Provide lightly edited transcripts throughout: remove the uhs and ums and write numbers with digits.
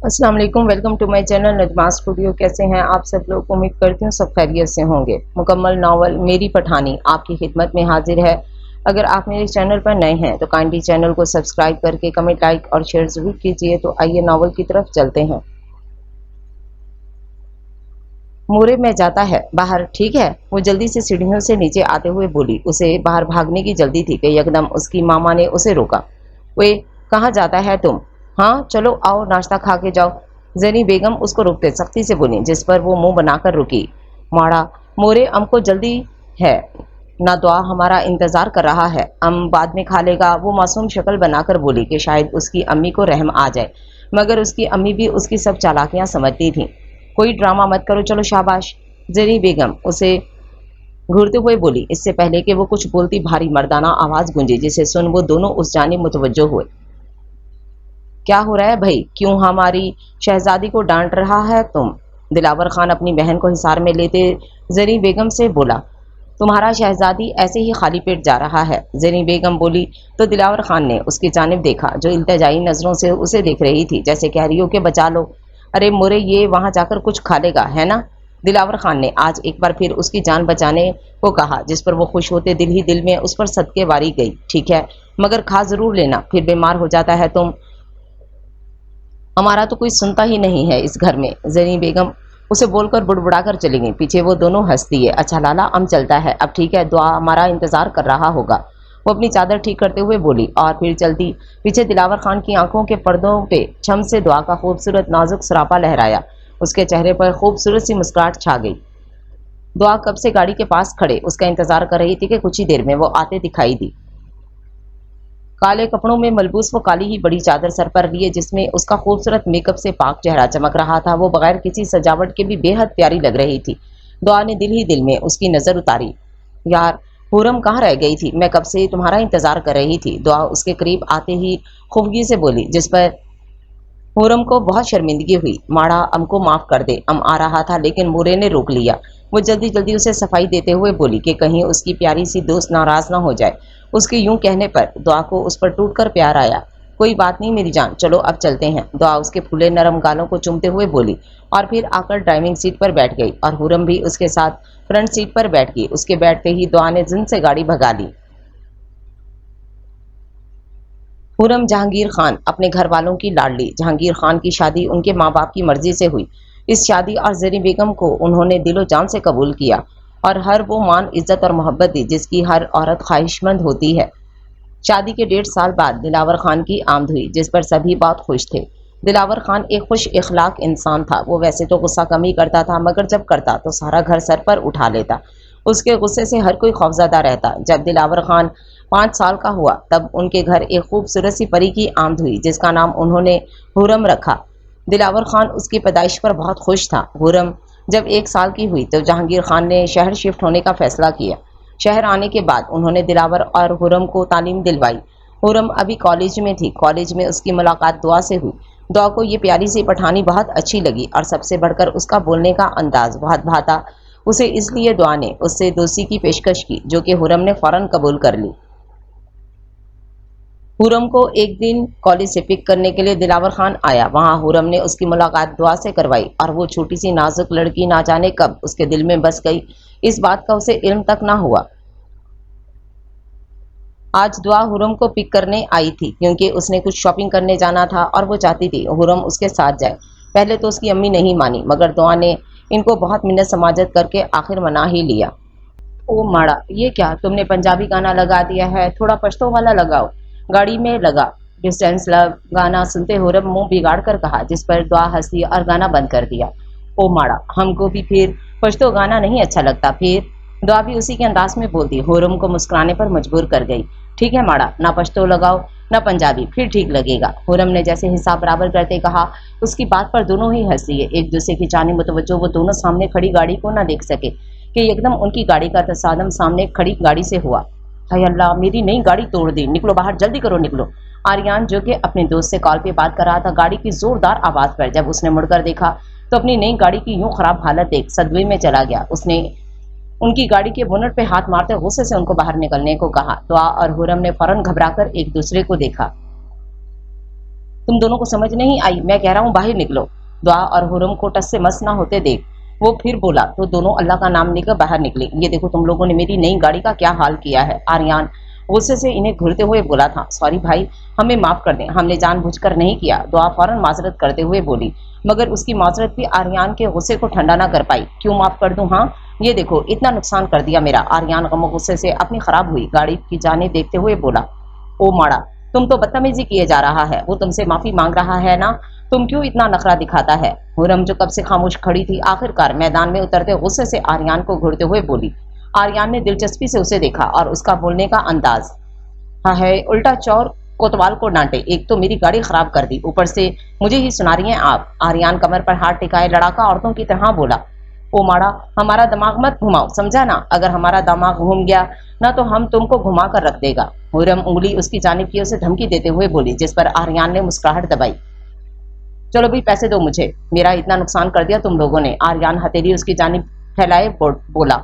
अस्सलाम वालेकुम, welcome to my channel Najma studio. कैसे हैं आप सब लोग? उम्मीद करती हूँ सब खैरियत से होंगे। मुकम्मल नावल मेरी पठानी आपकी खिदमत में हाजिर है। अगर आप मेरे चैनल पर नए हैं तो काइंडली चैनल को सब्सक्राइब करके कमेंट, लाइक और शेयर जरूर कीजिए। तो आइए नावल की तरफ चलते हैं। मोरे में जाता है बाहर, ठीक है? वो जल्दी से सीढ़ियों से नीचे आते हुए बोली। उसे बाहर भागने की जल्दी थी कि यकदम उसकी मामा ने उसे रोका। वे, कहाँ जाता है तुम? हाँ चलो आओ, नाश्ता खा के जाओ। जनी बेगम उसको रोकते सख्ती से बोली, जिस पर वो मुंह बनाकर रुकी। माड़ा, मोरे हमको जल्दी है ना, दुआ हमारा इंतजार कर रहा है, हम बाद में खा लेगा। वो मासूम शक्ल बनाकर बोली कि शायद उसकी अम्मी को रहम आ जाए, मगर उसकी अम्मी भी उसकी सब चालाकियां समझती थी। कोई ड्रामा मत करो, चलो शाबाश। जरी बेगम उसे घूरते हुए बोली, इससे पहले कि वो कुछ बोलती भारी मर्दाना आवाज गूंजी, जिसे सुन वो दोनों उस जानिब मुतवज्जो हुए। क्या हो रहा है भाई? क्यों हमारी शहजादी को डांट रहा है तुम? दिलावर खान अपनी बहन को हिसार में लेते जरी बेगम से बोला। तुम्हारा शहजादी ऐसे ही खाली पेट जा रहा है, जरी बेगम बोली। तो दिलावर खान ने उसकी जानिब देखा, जो इल्तिजाई नजरों से उसे देख रही थी, जैसे कह रही हो कि बचा लो। अरे मोरे, ये वहां जाकर कुछ खा लेगा, है ना? दिलावर खान ने आज एक बार फिर उसकी जान बचाने को कहा, जिस पर वो खुश होते दिल ही दिल में उस पर सदके वारी गई। ठीक है, मगर खा जरूर लेना, फिर बीमार हो जाता है तुम। हमारा तो कोई सुनता ही नहीं है इस घर में। जरी बेगम उसे बोलकर बुड़बुड़ा कर चली गई। पीछे वो दोनों हंस दिए। अच्छा लाला, हम चलता है अब, ठीक है? दुआ हमारा इंतजार कर रहा होगा, वो अपनी चादर ठीक करते हुए बोली और फिर चलती। पीछे दिलावर खान की आंखों के पर्दों पे छम से दुआ का खूबसूरत नाजुक सरापा लहराया। उसके चेहरे पर खूबसूरत सी मुस्कुराहट छा गई। दुआ कब से गाड़ी के पास खड़े उसका इंतजार कर रही थी कि कुछ ही देर में वो आते दिखाई दी। काले कपड़ों में मलबूस वो काली ही बड़ी चादर सर पर लिए, जिसमें उसका खूबसूरत मेकअप से पाक चेहरा चमक रहा था। वो बगैर किसी सजावट के भी बेहद प्यारी लग रही थी। दुआ ने दिल ही दिल में उसकी नजर उतारी। यार, हुरम कहाँ रह गई थी? मैं कब से तुम्हारा इंतजार कर रही थी। दुआ उसके करीब आते ही खुफगी से बोली, जिस पर हुरम को बहुत शर्मिंदगी हुई। माड़ा, हमको माफ कर दे, हम आ रहा था लेकिन मोरे ने रोक लिया। वो जल्दी जल्दी उसे सफाई देते हुए बोली कि कहीं उसकी प्यारी सी दोस्त नाराज ना हो जाए। उसके यूं कहने पर दुआ को उस पर टूट कर प्यार आया। कोई बात नहीं मेरी जान, चलो अब चलते हैं। दुआ उसके फूले नरम गालों को चूमते हुए बोली और फिर आकर ड्राइविंग सीट पर बैठ गई और हुरम भी उसके साथ फ्रंट सीट पर बैठ गई। उसके बैठते ही दुआ ने जिन से गाड़ी भगा ली। खुर्रम जहांगीर खान अपने घर वालों की लाडली। जहांगीर खान की शादी उनके माँ बाप की मर्जी से हुई। इस शादी और जरी बेगम को उन्होंने दिलो जान से कबूल किया और हर वो मान, इज्जत और मोहब्बत दी जिसकी हर औरत ख्वाहिशमंद होती है। शादी के 1.5 साल बाद दिलावर खान की आमद हुई, जिस पर सभी बहुत खुश थे। दिलावर खान एक खुश इखलाक इंसान था। वो वैसे तो गुस्सा कम ही करता था, मगर जब करता तो सारा घर सर पर उठा लेता। उसके गुस्से से हर कोई खौफजदा रहता। जब दिलावर खान 5 साल का हुआ तब उनके घर एक खूबसूरत सी परी की आमद हुई, जिसका नाम उन्होंने हुरम रखा। दिलावर खान उसकी पैदाइश पर बहुत खुश था। हुरम जब 1 साल की हुई तो जहांगीर खान ने शहर शिफ्ट होने का फैसला किया। शहर आने के बाद उन्होंने दिलावर और हुरम को तालीम दिलवाई। हुरम अभी कॉलेज में थी। कॉलेज में उसकी मुलाकात दुआ से हुई। दुआ को ये प्यारी सी पठानी बहुत अच्छी लगी और सबसे बढ़कर उसका बोलने का अंदाज बहुत भाता। उसे इसलिए दुआ ने उससे दोस्ती की पेशकश की, जो कि हुरम ने फौरन कबूल कर ली। हुरम को एक दिन कॉलेज से पिक करने के लिए दिलावर खान आया। वहां हुरम ने उसकी मुलाकात दुआ से करवाई और वो छोटी सी नाजुक लड़की ना जाने कब उसके दिल में बस गई, इस बात का उसे इल्म तक ना हुआ। आज दुआ हुरम को पिक करने आई थी क्योंकि उसने कुछ शॉपिंग करने जाना था और वो चाहती थी हुरम उसके साथ जाए। पहले तो उसकी अम्मी नहीं मानी, मगर दुआ ने इनको बहुत मिन्नत समाजत करके आखिर मना ही लिया। ओ माड़ा, ये क्या तुमने पंजाबी गाना लगा दिया है? थोड़ा पश्तो वाला लगाओ। गाड़ी में लगा डिस्टेंस लव गाना सुनते हुरम मुंह बिगाड़ कर कहा, जिस पर दुआ हंसी और गाना बंद कर दिया। ओ माड़ा, हमको भी फिर पश्तो गाना नहीं अच्छा लगता। फिर दुआ भी उसी के अंदाज में बोलती हुरम को मुस्कुराने पर मजबूर कर गई। ठीक है माड़ा, ना पश्तो लगाओ ना पंजाबी, फिर ठीक लगेगा। हुरम ने जैसे हिसाब बराबर करते कहा। उसकी बात पर दोनों ही हंस दिए। एक दूसरे की जाने मुतवज्जो वो दोनों सामने खड़ी गाड़ी को ना देख सके कि एकदम उनकी गाड़ी का तसादम सामने खड़ी गाड़ी से हुआ। हाय अल्लाह, मेरी नई गाड़ी तोड़ दी, निकलो बाहर, जल्दी करो निकलो। आर्यान, जो कि अपने दोस्त से कॉल पे बात कर रहा था, गाड़ी की जोरदार आवाज पर जब उसने मुड़कर देखा तो अपनी नई गाड़ी की यूं खराब हालत देख सदमे में चला गया। उसने उनकी गाड़ी के बोनट पे हाथ मारते गुस्से से उनको बाहर निकलने को कहा। दुआ और हुरम ने फौरन घबराकर एक दूसरे को देखा। तुम दोनों को समझ नहीं आई? मैं कह रहा हूँ बाहर निकलो। दुआ और हुरम को टस से मस ना होते देख वो फिर बोला तो दोनों अल्लाह का नाम लेकर बाहर निकले। ये देखो तुम लोगों ने मेरी नई गाड़ी का क्या हाल किया है। आर्यन गुस्से से इन्हें घूरते हुए बोला था। सॉरी भाई, हमें माफ कर दें, हमने जानबूझकर नहीं किया। दुआ फौरन माजरत करते हुए बोली, मगर उसकी माजरत भी आर्यन के गुस्से को ठंडा ना कर पाई। क्यों माफ कर दूं? हाँ, ये देखो इतना नुकसान कर दिया मेरा। आर्यन गम गुस्से से अपनी खराब हुई गाड़ी की जानिब देखते हुए बोला, ओ माड़ा, तुम तो बदतमीजी किए जा रहा है। वो तुमसे माफी मांग रहा है ना, तुम क्यों इतना नखरा दिखाता है? हुरम जो कब से खामोश खड़ी थी आखिरकार मैदान में उतरते गुस्से से आर्यन को घूरते हुए बोली। आर्यन ने दिलचस्पी से उसे देखा और उसका बोलने का अंदाज, हाँ है, उल्टा चौर कोतवाल को डांटे। एक तो मेरी गाड़ी खराब कर दी, ऊपर से मुझे ही सुना रही हैं आप। आर्यन कमर पर हाथ टिकाए लड़ाका औरतों की तरह बोला, ओ माड़ा, हमारा दिमाग मत घुमाओ, समझा ना? अगर हमारा दिमाग घूम गया ना तो हम तुमको घुमा कर रख देगा। हुरम उंगली उसकी जानिब की उसे धमकी देते हुए बोली, जिस पर आर्यन ने मुस्कुराहट दबाई। चलो भाई पैसे दो मुझे, मेरा इतना नुकसान कर दिया तुम लोगों ने। आर्यन हथेली उसकी जानिब फैलाए बोला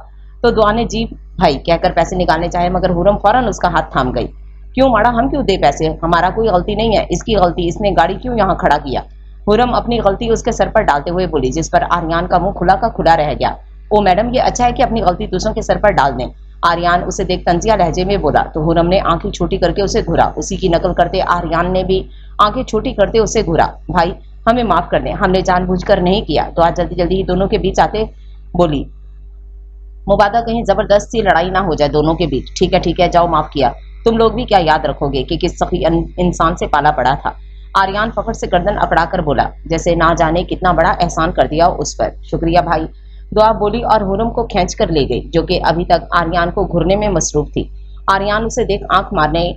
तो दुआ ने जी भाई कहकर पैसे निकालने चाहे, मगर हुरम फौरन उसका हाथ थाम गई। क्यों माड़ा, हम क्यों दे पैसे? हमारा कोई गलती नहीं है, इसकी गलती, इसने गाड़ी क्यों यहाँ खड़ा किया? हुरम अपनी गलती उसके सर पर डालते हुए बोली, जिस पर आर्यन का मुंह खुला का खुला रह गया। ओ मैडम, ये अच्छा है कि अपनी गलती दूसरों के सर पर डाल दें। आर्यन उसे देख तंजिया लहजे में बोला तो हुरम ने आंखें छोटी करके उसे घूरा। उसी की नकल करते आर्यन ने भी आंखें छोटी करते उसे घूरा। भाई हमें माफ कर दें, हमने जानबूझकर नहीं किया। तो आज जल्दी जल्दी ही दोनों के बीच आते बोली, मुबादा कहीं जबरदस्त सी लड़ाई ना हो जाए दोनों के बीच। ठीक है, जाओ, माफ किया। तुम लोग भी क्या याद रखोगे कि किस सखी इंसान से पाला पड़ा था। आर्यन फखर से गर्दन अकड़ा कर बोला, जैसे ना जाने कितना बड़ा एहसान कर दिया उस पर। शुक्रिया भाई, दुआ बोली और हुरम को खींच कर ले गई, जो कि अभी तक आर्यन को घूरने में मसरूफ थी। आर्यन उसे देख आंख मारने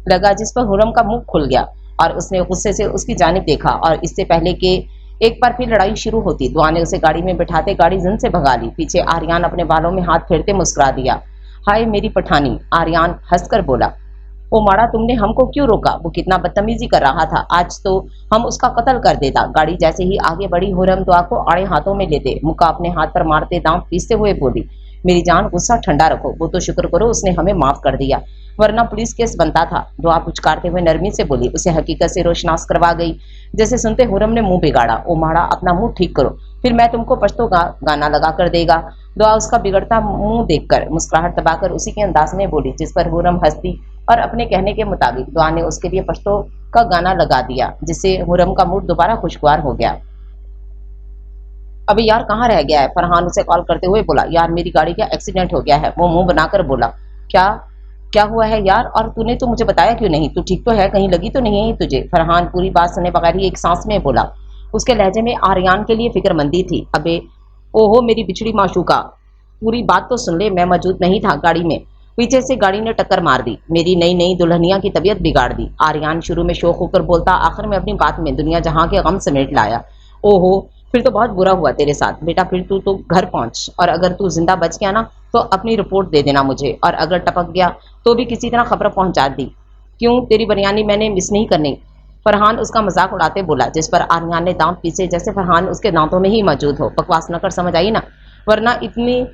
लगा, जिस पर हुरम का मुंह खुल गया और उसने गुस्से से उसकी जानिब देखा। और इससे पहले कि एक बार फिर लड़ाई शुरू होती, दुआ ने उसे गाड़ी में बिठाते गाड़ी जिन से भगा ली। पीछे आर्यन अपने बालों में हाथ फेरते मुस्कुरा दिया। हाय मेरी पठानी, आर्यन हंसकर बोला। ओ माड़ा, तुमने हमको क्यों रोका? वो कितना बदतमीजी कर रहा था, आज तो हम उसका कत्ल कर देता। गाड़ी जैसे ही आगे बढ़ी, हुरम दुआ को आड़े हाथों में लेते मुक्का अपने हाथ पर मारते दांत पीसते हुए बोली, मेरी जान, गुस्सा ठंडा रखो। वो तो शुक्र करो उसने हमें माफ कर दिया, वरना पुलिस केस बनता था। दुआ पुचकारते हुए नरमी से बोली, उसे हकीकत से रोशनास करवा गई। जैसे सुनते हुरम ने मुंह बिगाड़ा। ओ माड़ा, अपना मुंह ठीक करो, फिर मैं तुमको पश्तो गाना लगा कर देगा। दुआ उसका बिगड़ता मुंह देखकर मुस्कुराहट दबाकर उसी के अंदाज में बोली, जिस पर हुरम हंसती और अपने कहने के मुताबिक दुआ ने उसके लिए पश्तो का गाना लगा दिया, जिससे हुरम का मूड दोबारा खुशगवार हो गया। अभी यार कहाँ रह गया है? फरहान उसे कॉल करते हुए बोला। यार मेरी गाड़ी का एक्सीडेंट हो गया है। वो मुंह बनाकर बोला, क्या हुआ है यार? और तूने तो मुझे बताया क्यों नहीं? तू ठीक तो है? कहीं लगी तो नहीं है तुझे? फरहान पूरी बात सुने बगैर ही एक सांस में बोला। उसके लहजे में आर्यन के लिए फिक्रमंदी थी। अबे ओहो मेरी बिछड़ी माशूका, पूरी बात तो सुन ले। मैं मौजूद नहीं था गाड़ी में, पीछे से गाड़ी ने टक्कर मार दी, मेरी नई नई दुल्हनिया की तबीयत बिगाड़ दी। आर्यन शुरू में शौक होकर बोलता, आखिर में अपनी बात में दुनिया जहां के गम समेट लाया। ओहो फिर तो बहुत बुरा हुआ तेरे साथ बेटा। फिर तू तो घर पहुंच, और अगर तू जिंदा बच गया ना तो अपनी रिपोर्ट दे देना मुझे, और अगर टपक गया तो भी किसी तरह खबर पहुंचा दी। क्यों, तेरी बिरयानी मैंने मिस नहीं करनी। फरहान उसका मजाक उड़ाते बोला, जिस पर आर्यन ने दांत पीसे जैसे फरहान उसके दांतों में ही मौजूद हो। बकवास न कर, समझ आई ना? वरना इतनी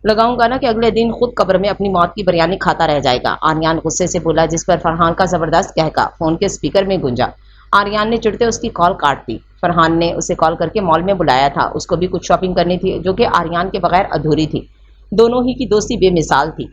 लगाऊंगा ना कि अगले दिन खुद कब्र में अपनी मौत की बिरयानी खाता रह जाएगा। आर्यन गुस्से से बोला, जिस पर फरहान का जबरदस्त कहका फोन के स्पीकर में गूंजा। आर्यन ने चिढ़ते उसकी कॉल काट दी। फरहान ने उसे कॉल करके मॉल में बुलाया था, उसको भी कुछ शॉपिंग करनी थी जो कि आर्यन के बगैर अधूरी थी। दोनों ही की दोस्ती बेमिसाल थी।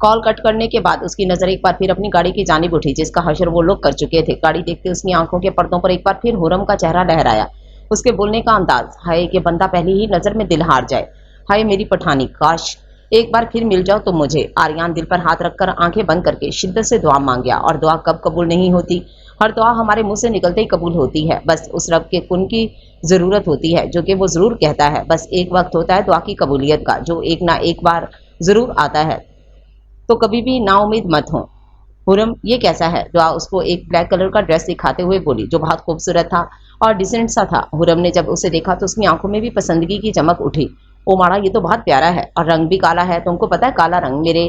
कॉल कट करने के बाद उसकी नजर एक बार फिर अपनी गाड़ी की जानिब उठी, जिसका हशर वो लोग कर चुके थे। गाड़ी देखते उसकी आंखों के पर्दों पर एक बार फिर हुरम का चेहरा लहराया, उसके बोलने का अंदाज, हाय कि बंदा पहली ही नजर में दिल हार जाए। हाय मेरी पठानी, काश एक बार फिर मिल जाओ तुम मुझे। आर्यन दिल पर हाथ रखकर आंखें बंद करके शिद्दत से दुआ मांग गया। और दुआ कब कबूल नहीं होती? हर दुआ हमारे मुंह से निकलते ही कबूल होती है। बस उस रब के कुन की जरूरत होती है जो कि वो जरूर कहता है। बस एक वक्त होता है दुआ की कबूलियत का, जो एक ना एक बार जरूर आता है। तो कभी भी नाउम्मीद मत हो। हुरम ये कैसा है? दुआ उसको एक ब्लैक कलर का ड्रेस दिखाते हुए बोली, जो बहुत खूबसूरत था और डिसेंट सा था। हुरम ने जब उसे देखा तो उसकी आंखों में भी पसंदगी की चमक उठी। ओ माड़ा, ये तो बहुत प्यारा है, और रंग भी काला है। तुमको पता है काला रंग मेरे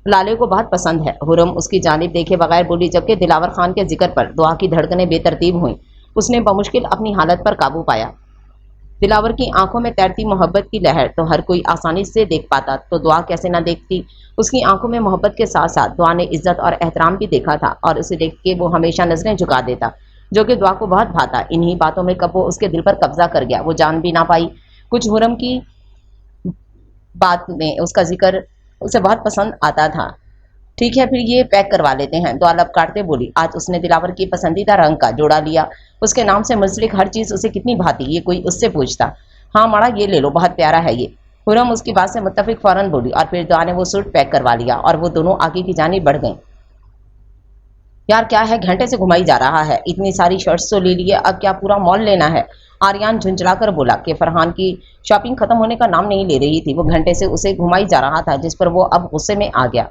लाले को बहुत पसंद है। हुरम उसकी जानिब देखे बगैर बोली, जबकि दिलावर खान के जिक्र पर दुआ की धड़कनें बेतरतीब हुई। उसने बमुश्किल अपनी हालत पर काबू पाया। दिलावर की आंखों में तैरती मोहब्बत की लहर तो हर कोई आसानी से देख पाता, तो दुआ कैसे ना देखती। उसकी आंखों में मोहब्बत के साथ साथ दुआ ने इज्जत और एहतराम भी देखा था, और उसे देख के वो हमेशा नजरें झुका देता, जो कि दुआ को बहुत भाता। इन्हीं बातों में कब वो उसके दिल पर कब्जा कर गया, वो जान भी ना पाई। कुछ हुरम की बात में उसका जिक्र उसे बहुत पसंद आता था। ठीक है, फिर ये पैक करवा लेते हैं, दुआ लब काटते बोली। आज उसने दिलावर की पसंदीदा रंग का जोड़ा लिया। उसके नाम से मुंसलिक हर चीज उसे कितनी भाती, ये कोई उससे पूछता। हाँ माड़ा, ये ले लो, बहुत प्यारा है ये। हुरम उसकी बात से मुत्तफिक फौरन बोली, और फिर दुआ ने वो सूट पैक करवा लिया और वो दोनों आगे की जानिब बढ़ गए। यार क्या है, घंटे से घुमाई जा रहा है, इतनी सारी शर्ट्स तो ले लिए, अब क्या पूरा मॉल लेना है। आर्यन झुंझलाकर बोला कि फरहान की शॉपिंग खत्म होने का नाम नहीं ले रही थी। वो घंटे से उसे घुमाई जा रहा था, जिस पर वो अब गुस्से में आ गया।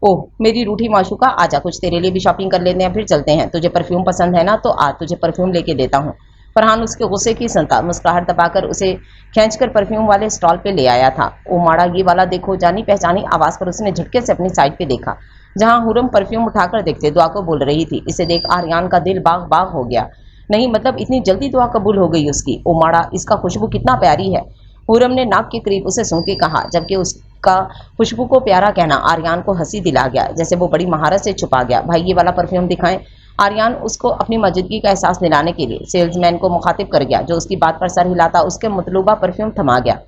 ओह मेरी रूठी माशूका, आजा, कुछ तेरे लिए भी शॉपिंग कर लेते हैं, फिर चलते हैं। तुझे परफ्यूम पसंद है ना, तो आज तुझे परफ्यूम लेके देता हूँ। फरहान उसके गुस्से की संता मुस्कुराहट दबाकर उसे खींचकर परफ्यूम वाले स्टॉल पे ले आया था। ओ माड़ा, ये वाला देखो। जानी पहचानी आवाज पर उसने झटके से अपनी साइड पे देखा, जहां हुरम परफ्यूम उठाकर देखते दुआ को बोल रही थी। इसे देख आर्यन का दिल बाग बाग हो गया। नहीं मतलब इतनी जल्दी दुआ कबूल हो गई उसकी। ओ माड़ा, इसका खुशबू कितना प्यारी है। हुरम ने नाक के करीब उसे सूंघ के कहा, जबकि उसका खुशबू को प्यारा कहना आर्यन को हंसी दिला गया, जैसे वो बड़ी महारत से छुपा गया। भाई ये वाला परफ्यूम दिखाएं। आर्यन उसको अपनी मौजूदगी का एहसास दिलाने के लिए सेल्समैन को मुखातिब कर गया, जो उसकी बात पर सर हिलाता उसके मतलूबा परफ्यूम थमा गया।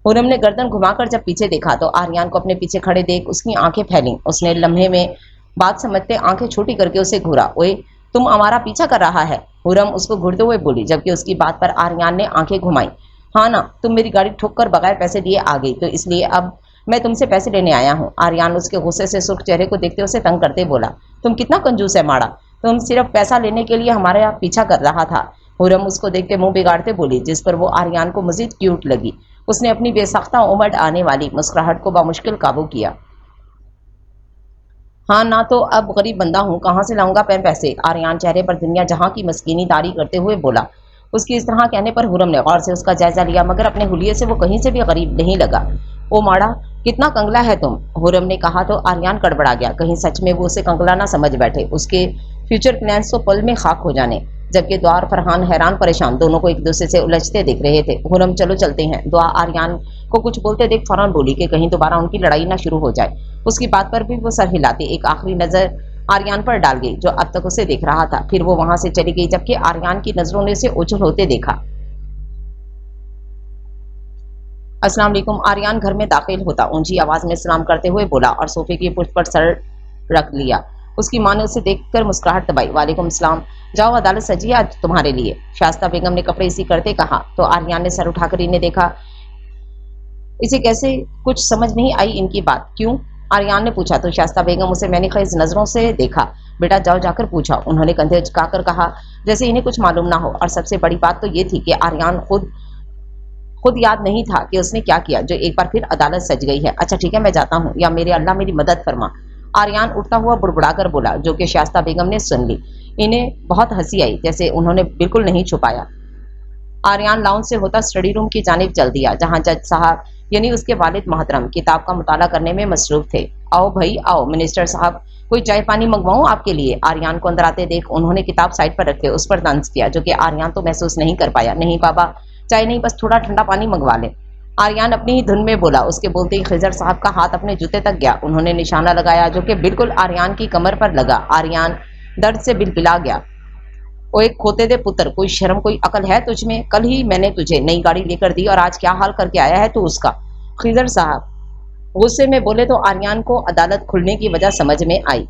हुरम ने गर्दन घुमाकर जब पीछे देखा तो आर्यन को अपने पीछे खड़े देख उसकी आंखें फैली। उसने लम्हे में बात समझते आंखें छोटी करके उसे घूरा। ओए तुम हमारा पीछा कर रहा है, हुरम उसको घूरते हुए बोली, जबकि उसकी बात पर आर्यन ने आंखें घुमाई। हाँ ना, तुम मेरी गाड़ी ठोक कर बगैर पैसे दिए आ गई, तो इसलिए अब मैं तुमसे पैसे लेने आया हूँ। आर्यन उसके गुस्से से सुर्ख चेहरे को देखते उसे तंग करते बोला, तुम कितना कंजूस है माड़ा, तुम सिर्फ पैसा लेने के लिए हमारे यहाँ पीछा कर रहा था। हुरम उसको देख के मुंह बिगाड़ते बोली, जिस पर वो आर्यन को मजीद क्यूट लगी। उसने अपनी बेसाख्ता उमड़ आने वाली मुस्कुराहट को बामुश्किल काबू किया। हाँ ना, तो अब गरीब बंदा हूँ, कहाँ से लाऊंगा मैं पैसे। आर्यन चेहरे पर दुनिया जहाँ की मस्कीनी दारी करते हुए बोला। उसकी इस तरह कहने पर हुरम ने गौर से उसका जायजा लिया, मगर अपने हुलिये से वो कहीं से भी गरीब नहीं लगा। ओ माड़ा, कितना कंगला है तुम, हुरम ने कहा तो आर्यन गड़बड़ा गया। कहीं सच में वो उसे कंगला ना समझ बैठे, उसके फ्यूचर प्लान्स तो पल में खाक हो जाने। जबकि दुआ और फरहान हैरान परेशान दोनों को एक दूसरे से उलझते देख रहे थे। हुरम चलो चलते हैं। दुआ आर्यन को कुछ बोलते देख फौरन बोली कि कहीं दोबारा उनकी लड़ाई ना शुरू हो जाए। उसकी बात पर भी वो सर हिलाते एक आखिरी नजर आर्यन पर डाल गई, जो अब तक उसे देख रहा था। फिर वो वहां से चली गई, जबकि आर्यन की नजरों ने उसे उछल होते देखा। अस्सलाम वालेकुम। आर्यन घर में दाखिल होता ऊंची आवाज में सलाम करते हुए बोला और सोफे की पुष्ट पर सर रख लिया। उसकी मां ने उसे देखकर मुस्कुराहट दबाई। वालेकुम सलाम, जाओ, अदालत सजी है आज तुम्हारे लिए, शास्ता बेगम ने कपड़े इसी करते कहा। तो आर्यन ने सर उठाकर इन्हें देखा। इसे कैसे कुछ समझ नहीं आई इनकी बात। क्यों, आर्यन ने पूछा। तो शास्ता बेगम उसे मैंने खैज नजरों से देखा। बेटा जाओ जाकर पूछा, उन्होंने कंधे झुकाकर कहा, जैसे इन्हें कुछ मालूम ना हो। और सबसे बड़ी बात तो ये थी कि आर्यन खुद याद नहीं था कि उसने क्या किया, जो एक बार फिर अदालत सज गई है। अच्छा ठीक है, मैं जाता हूँ, या मेरे अल्लाह मेरी मदद फरमा। आर्यन उठता हुआ बुड़बुड़ाकर बोला, जो कि शास्ता बेगम ने सुन ली। इन्हें बहुत हंसी आई, जैसे उन्होंने बिल्कुल नहीं छुपाया। आर्यन लाउंज से होता स्टडी रूम की जानिब चल दिया, जहां जज साहब यानी उसके वालिद मोहतरम किताब का मुताला करने में मसरूफ थे। आओ भाई आओ, मिनिस्टर साहब कोई चाय पानी मंगवाऊं आपके लिए। आर्यन को अंदर आते देख उन्होंने किताब साइड पर रखे उस पर तंज किया, जो कि आर्यन तो महसूस नहीं कर पाया। नहीं बाबा, चाय नहीं, बस थोड़ा ठंडा पानी मंगवा ले। आर्यन अपनी ही धुन में बोला। उसके बोलते ही खिजर साहब का हाथ अपने जूते तक गया। उन्होंने निशाना लगाया, जो कि बिल्कुल आर्यन की कमर पर लगा। आर्यन दर्द से बिलबिला गया। ओ एक खोते दे पुत्र, कोई शर्म कोई अकल है तुझ में? कल ही मैंने तुझे नई गाड़ी लेकर दी और आज क्या हाल करके आया है तू उसका। खिजर साहब गुस्से में बोले तो आर्यन को अदालत खुलने की वजह समझ में आई।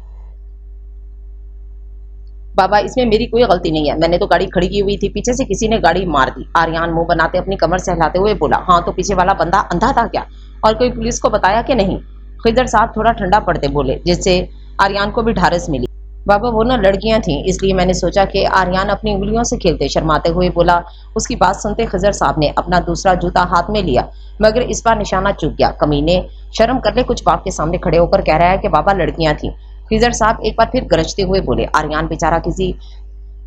बाबा इसमें मेरी कोई गलती नहीं है, मैंने तो गाड़ी खड़ी की हुई थी, पीछे से किसी ने गाड़ी मार दी। आर्यन मुंह बनाते अपनी कमर सहलाते हुए बोला। हाँ तो पीछे वाला बंदा अंधा था क्या, और कोई पुलिस को बताया कि नहीं? खिजर साहब थोड़ा ठंडा पड़ते बोले, जिससे आर्यन को भी ढारस मिली। बाबा वो ना लड़कियां थीं, इसलिए मैंने सोचा कि आर्यन अपनी उंगलियों से खेलते शर्माते हुए बोला। उसकी बात सुनते खिजर साहब ने अपना दूसरा जूता हाथ में लिया, मगर इस बार निशाना चूक गया। कमीने, शर्म कर ले, कुछ बाप के सामने खड़े होकर कह रहा है कि बाबा लड़कियां थीं। खिजर साहब एक बार फिर गरजते हुए बोले। आर्यन बेचारा किसी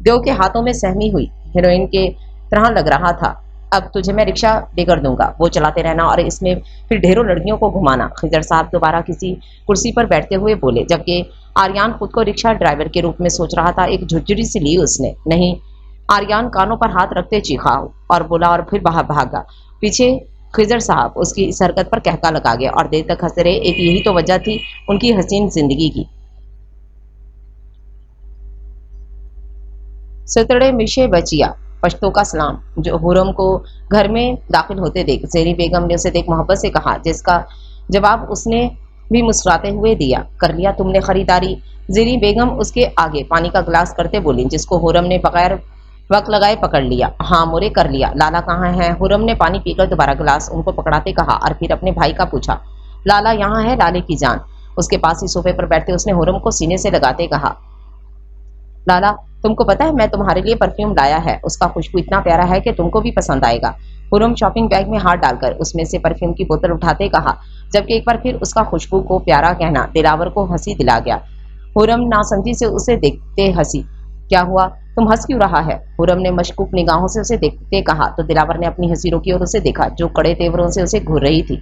देव के हाथों में सहमी हुई हीरोइन के तरह लग रहा था। अब तुझे मैं रिक्शा देकर दूंगा, वो चलाते रहना और इसमें फिर ढेरों लड़कियों को घुमाना। खिजर साहब दोबारा किसी कुर्सी पर बैठते हुए बोले, जबकि आर्यन खुद को रिक्शा ड्राइवर के रूप में सोच रहा था। एक झुरझुरी सी ली उसने। नहीं, आर्यान कानों पर हाथ रखते चीखा और बोला और फिर बाहर भागा। पीछे खिजर साहब उसकी इस हरकत पर कहका लगा गया और देर तक हंसते रहे। एक यही तो वजह थी उनकी हसीन जिंदगी की। सतड़े मिशे बचिया पश्तो का सलाम। जो हुरम को घर में दाखिल होते देख ज़ेरी बेगम ने उसे देख मोहब्बत से कहा, जिसका जवाब उसने भी मुस्कुराते हुए दिया। कर लिया तुमने खरीदारी? ज़ेरी बेगम उसके आगे पानी का गिलास करते बोली, जिसको हुरम ने बगैर वक्त लगाए पकड़ लिया। हाँ मोरे, कर लिया। लाला कहाँ है? हुरम ने पानी पीकर दोबारा गिलास उनको पकड़ाते कहा और फिर अपने भाई का पूछा। लाला यहाँ है लाले की जान। उसके पास ही सोफे पर बैठते उसने हुरम को सीने से लगाते कहा, लाला तुमको पता है मैं तुम्हारे लिए परफ्यूम लाया है, उसका खुशबू इतना प्यारा है कि तुमको भी पसंद आएगा। हुरम शॉपिंग बैग में हाथ डालकर उसमें से परफ्यूम की बोतल उठाते कहा, जबकि एक बार फिर उसका खुशबू को प्यारा कहना दिलावर को हंसी दिला गया। हुरम नासमझी से उसे देखते हंसी। क्या हुआ, तुम हंस क्यों रहा है? हुरम ने मशकूक निगाहों से उसे देखते कहा तो दिलावर ने अपनी हंसी रोकी और उसे देखा, जो कड़े तेवरों से उसे घूर रही थी।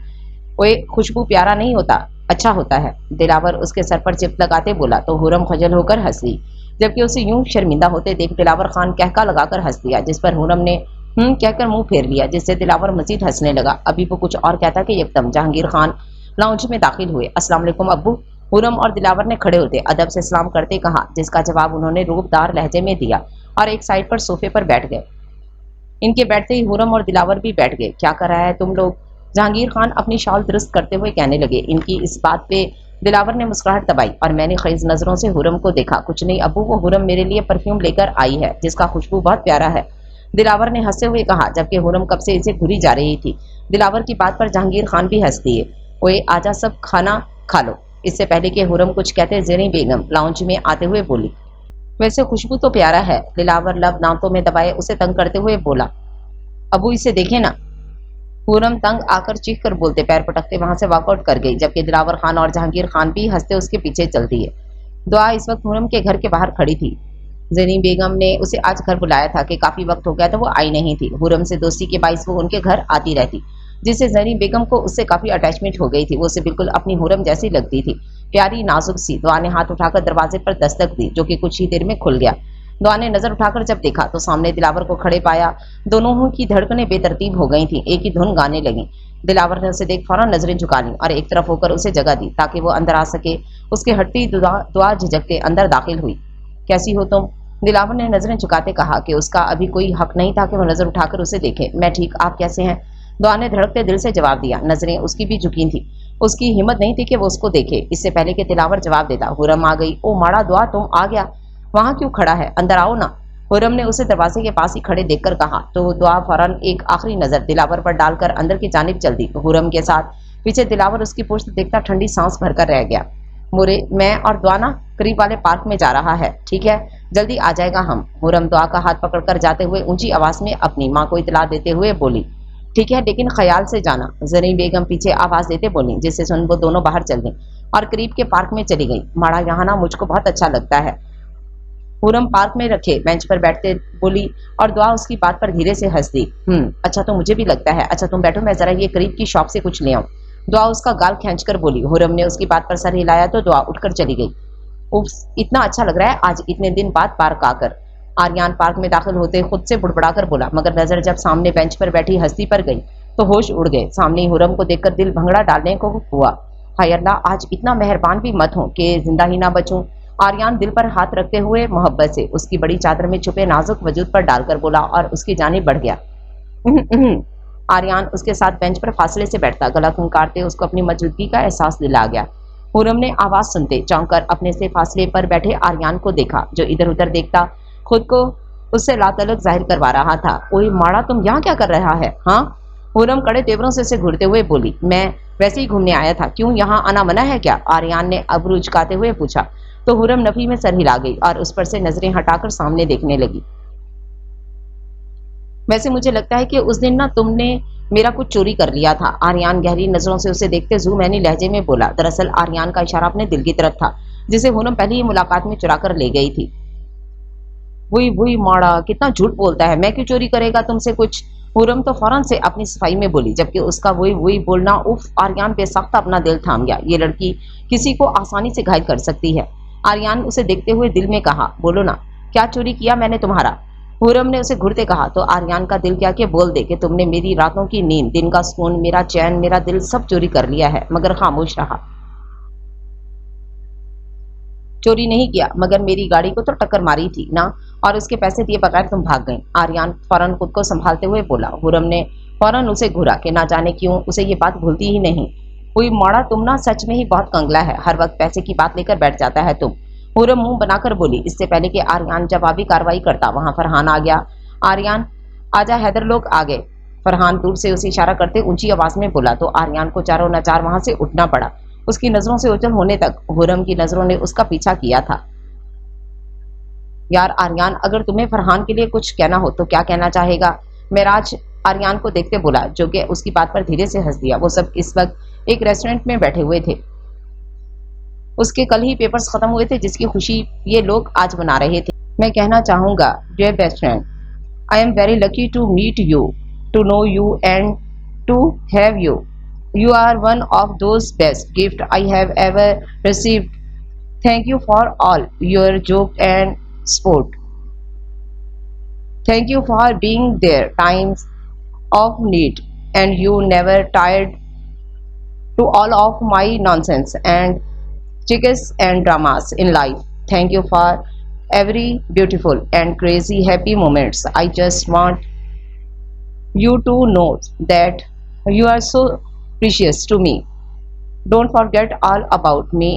ओए, खुशबू प्यारा नहीं होता, अच्छा होता है। दिलावर उसके सर पर चिप लगाते बोला तो हुरम खजल होकर हंस दी, जबकि उसे यूं शर्मिंदा होते देख दिलावर खान कहका लगाकर हंस दिया, जिस पर हुरम ने कहकर मुंह फेर लिया, जिससे दिलावर मजीद हंसने लगा। अभी वो कुछ और कहता कि एकदम जहांगीर खान लाउंज में दाखिल हुए। अस्सलाम वालेकुम अब्बू। हुरम और दिलावर ने खड़े होते अदब से सलाम करते कहा, जिसका जवाब उन्होंने रूबदार लहजे में दिया और एक साइड पर सोफे पर बैठ गए। इनके बैठते ही हुरम और दिलावर भी बैठ गए। क्या कर रहा है तुम लोग? जहांगीर खान अपनी शाल दुरुस्त करते हुए कहने लगे। इनकी इस बात पे दिलावर ने मुस्कुराहट दबाई और मैंने खीज नजरों से हुरम को देखा। कुछ नहीं अब्बू, वो हुरम मेरे लिए परफ्यूम लेकर आई है, जिसका खुशबू बहुत प्यारा है, दिलावर ने हंसते हुए कहा, जबकि हुरम कब से इसे घुरी जा रही थी। दिलावर की बात पर जहांगीर खान भी हंस दिए। ओए आजा, सब खाना खा लो। इससे पहले कि हुरम कुछ कहते ज़ेरी बेगम लाउंज में आते हुए बोली, वैसे खुशबू तो प्यारा है। दिलावर लब दांतों में दबाए उसे तंग करते हुए बोला, अबू इसे देखे ना। हुरम तंग आकर चीख कर बोलते पैर पटकते वहां से वॉकआउट कर गई, जबकि दिलावर खान और जहांगीर खान भी हंसते उसके पीछे चल दिए। दुआ इस वक्त हुरम के घर के बाहर खड़ी थी। ज़ेरी बेगम ने उसे आज घर बुलाया था कि काफी वक्त हो गया था वो आई नहीं थी। हुरम से दोस्ती के बाइस वो उनके घर आती रहती, जिससे ज़ेरी बेगम को उससे काफी अटैचमेंट हो गई थी। वो उसे बिल्कुल अपनी हुरम जैसी लगती थी, प्यारी नाजुक सी। दुआ ने हाथ उठाकर दरवाजे पर दस्तक दी, जो कि कुछ ही देर में खुल गया। दुआ ने नजर उठाकर जब देखा तो सामने दिलावर को खड़े पाया। दोनों की धड़कनें बेतरतीब हो गई थी, एक ही धुन गाने लगी। दिलावर ने उसे देख फौरन नजरें झुका ली और एक तरफ होकर उसे जगह दी ताकि वो अंदर आ सके। उसके हटती दुआ झिझकते अंदर दाखिल हुई। कैसी हो तुम? दिलावर ने नजरें झुकाते कहा कि उसका अभी कोई हक नहीं था कि वो नजर उठाकर उसे देखे। मैं ठीक, आप कैसे हैं? दुआ ने धड़कते दिल से जवाब दिया। नजरें उसकी भी झुकी थी, उसकी हिम्मत नहीं थी कि वो उसको देखे इससे पहले कि दिलावर जवाब देता। हुरम आ गई। ओ माड़ा दुआ, तुम आ गया, वहां क्यों खड़ा है, अंदर आओ ना। हुरम ने उसे दरवाजे के पास ही खड़े देखकर कहा तो दुआ फौरन एक आखिरी नजर दिलावर पर डालकर अंदर की जानिब चल दी। हुरम के साथ पीछे दिलावर उसकी पुश्त देखता ठंडी सांस भरकर रह गया। मोरे, मैं और दुआ ना करीब वाले पार्क में जा रहा है, ठीक है, जल्दी आ जाएगा हम। हुरम दुआ का हाथ पकड़कर जाते हुए ऊंची आवाज में अपनी माँ को इतला देते हुए बोली, ठीक है लेकिन ख्याल से जाना। ज़ेरी बेगम पीछे आवाज देते बोली, जिससे सुन वो दोनों बाहर चल गई और करीब के पार्क में चली गई। माड़ा यहाँ ना मुझको बहुत अच्छा लगता है। हुरम पार्क में रखे बेंच पर बैठते बोली और दुआ उसकी बात पर धीरे से हंस दी। अच्छा तो मुझे भी लगता है। अच्छा तुम बैठो, मैं जरा ये करीब की शॉप से कुछ ले आऊं। दुआ उसका गाल खींचकर बोली। हुरम ने उसकी बात पर सर हिलाया तो दुआ उठकर चली गई। उफ्स, इतना अच्छा लग रहा है आज इतने दिन बाद पार्क आकर। आर्यान पार्क में दाखिल होते खुद से बुड़बड़ाकर बोला, मगर नजर जब सामने बेंच पर बैठी हस्ती पर गई तो होश उड़ गए। सामने हुरम को देखकर दिल भंगड़ा डालने को हुआ। हाय अल्लाह, आज इतना मेहरबान भी मत हो कि जिंदा ही ना बचूं। आर्यान दिल पर हाथ रखते हुए मोहब्बत से उसकी बड़ी चादर में छुपे नाजुक वजूद पर डालकर बोला और उसकी जानिब बढ़ गया। आर्यान उसके साथ बेंच पर फासले से बैठता, गला खंकारते उसको अपनी मौजूदगी का एहसास दिला गया। हुरम ने आवाज सुनते चौंक कर अपने से फासले पर बैठे आर्यान को देखा, जो इधर उधर देखता खुद को उससे लातलक जाहिर करवा रहा था। ओए माड़ा, तुम यहाँ क्या कर रहा है? हाँ, हुरम कड़े तेवरों से उसे घूरते हुए बोली। मैं वैसे ही घूमने आया था, क्यों यहाँ आना मना है क्या? आर्यान ने अब्रू उचकाते हुए पूछा तो हुरम नफी में सर हिला गई और उस पर से नजरें हटाकर सामने देखने लगी। वैसे मुझे लगता है कि उस दिन ना तुमने मेरा कुछ चोरी कर लिया था। आर्यान गहरी नजरों से उसे देखते ज़ूमैनी लहजे में बोला। दरअसल आर्यान का इशारा अपने दिल की तरफ था, जिसे हुरम पहली ही मुलाकात में चुरा कर ले गई थी। वही वही माड़ा, कितना झूठ बोलता है, मैं क्यों चोरी करेगा तुमसे कुछ? हुरम तो फौरन से अपनी सफाई में बोली, जबकि उसका वही वही बोलना उफ, आर्यान बेसख्त अपना दिल थाम गया। ये लड़की किसी को आसानी से घायल कर सकती है। आर्यान उसे देखते हुए दिल में कहा, बोलो ना, क्या चोरी किया मैंने तुम्हारा? हुरम ने उसे घुरते कहा तो आर्यान का दिल क्या कि बोल दे कि तुमने मेरी रातों की नींद, दिन का सुकून, मेरा चैन, मेरा दिल सब चोरी कर लिया है, मगर खामोश रहा। चोरी नहीं किया, मगर मेरी गाड़ी को तो टक्कर मारी थी ना, और उसके पैसे दिए बगैर तुम भाग गई। आर्यान फौरन खुद को संभालते हुए बोला। हुरम ने फौरन उसे घूरा कि ना जाने क्यों उसे ये बात भूलती ही नहीं हुई। माड़ा, तुम ना सच में ही बहुत कंगला है, हर वक्त पैसे की बात लेकर बैठ जाता है तुम। हुरम मुंह बनाकर बोली। इससे पहले कि आर्यान जवाबी कार्रवाई करता वहां फरहान आ गया। आर्यान, आजा हैदर, लोग आ गए। फरहान दूर से उसे इशारा करते ऊंची आवाज में बोला तो आर्यान को चारों नचार वहां से उठना पड़ा। उसकी नजरों से ओझल होने तक हुरम की नजरों ने उसका पीछा किया था। यार आर्यान, अगर तुम्हें फरहान के लिए कुछ कहना हो तो क्या कहना चाहेगा? मेराज आर्यान को देखते बोला, जो कि उसकी बात पर धीरे से हंस दिया। वो सब इस वक्त एक रेस्टोरेंट में बैठे हुए थे। उसके कल ही पेपर्स खत्म हुए थे, जिसकी खुशी ये लोग आज मना रहे थे। मैं कहना चाहूंगा, dear best friend, I am very lucky to meet you, to know you and to have you. You are one of those best gifts I have ever received. Thank you for all your joke and sport. Thank you for being there times of need, and you never tired to all of my nonsense and tricks and dramas in life. Thank you for every beautiful and crazy happy moments. I just want you to know that you are so precious to me. Don't forget all about me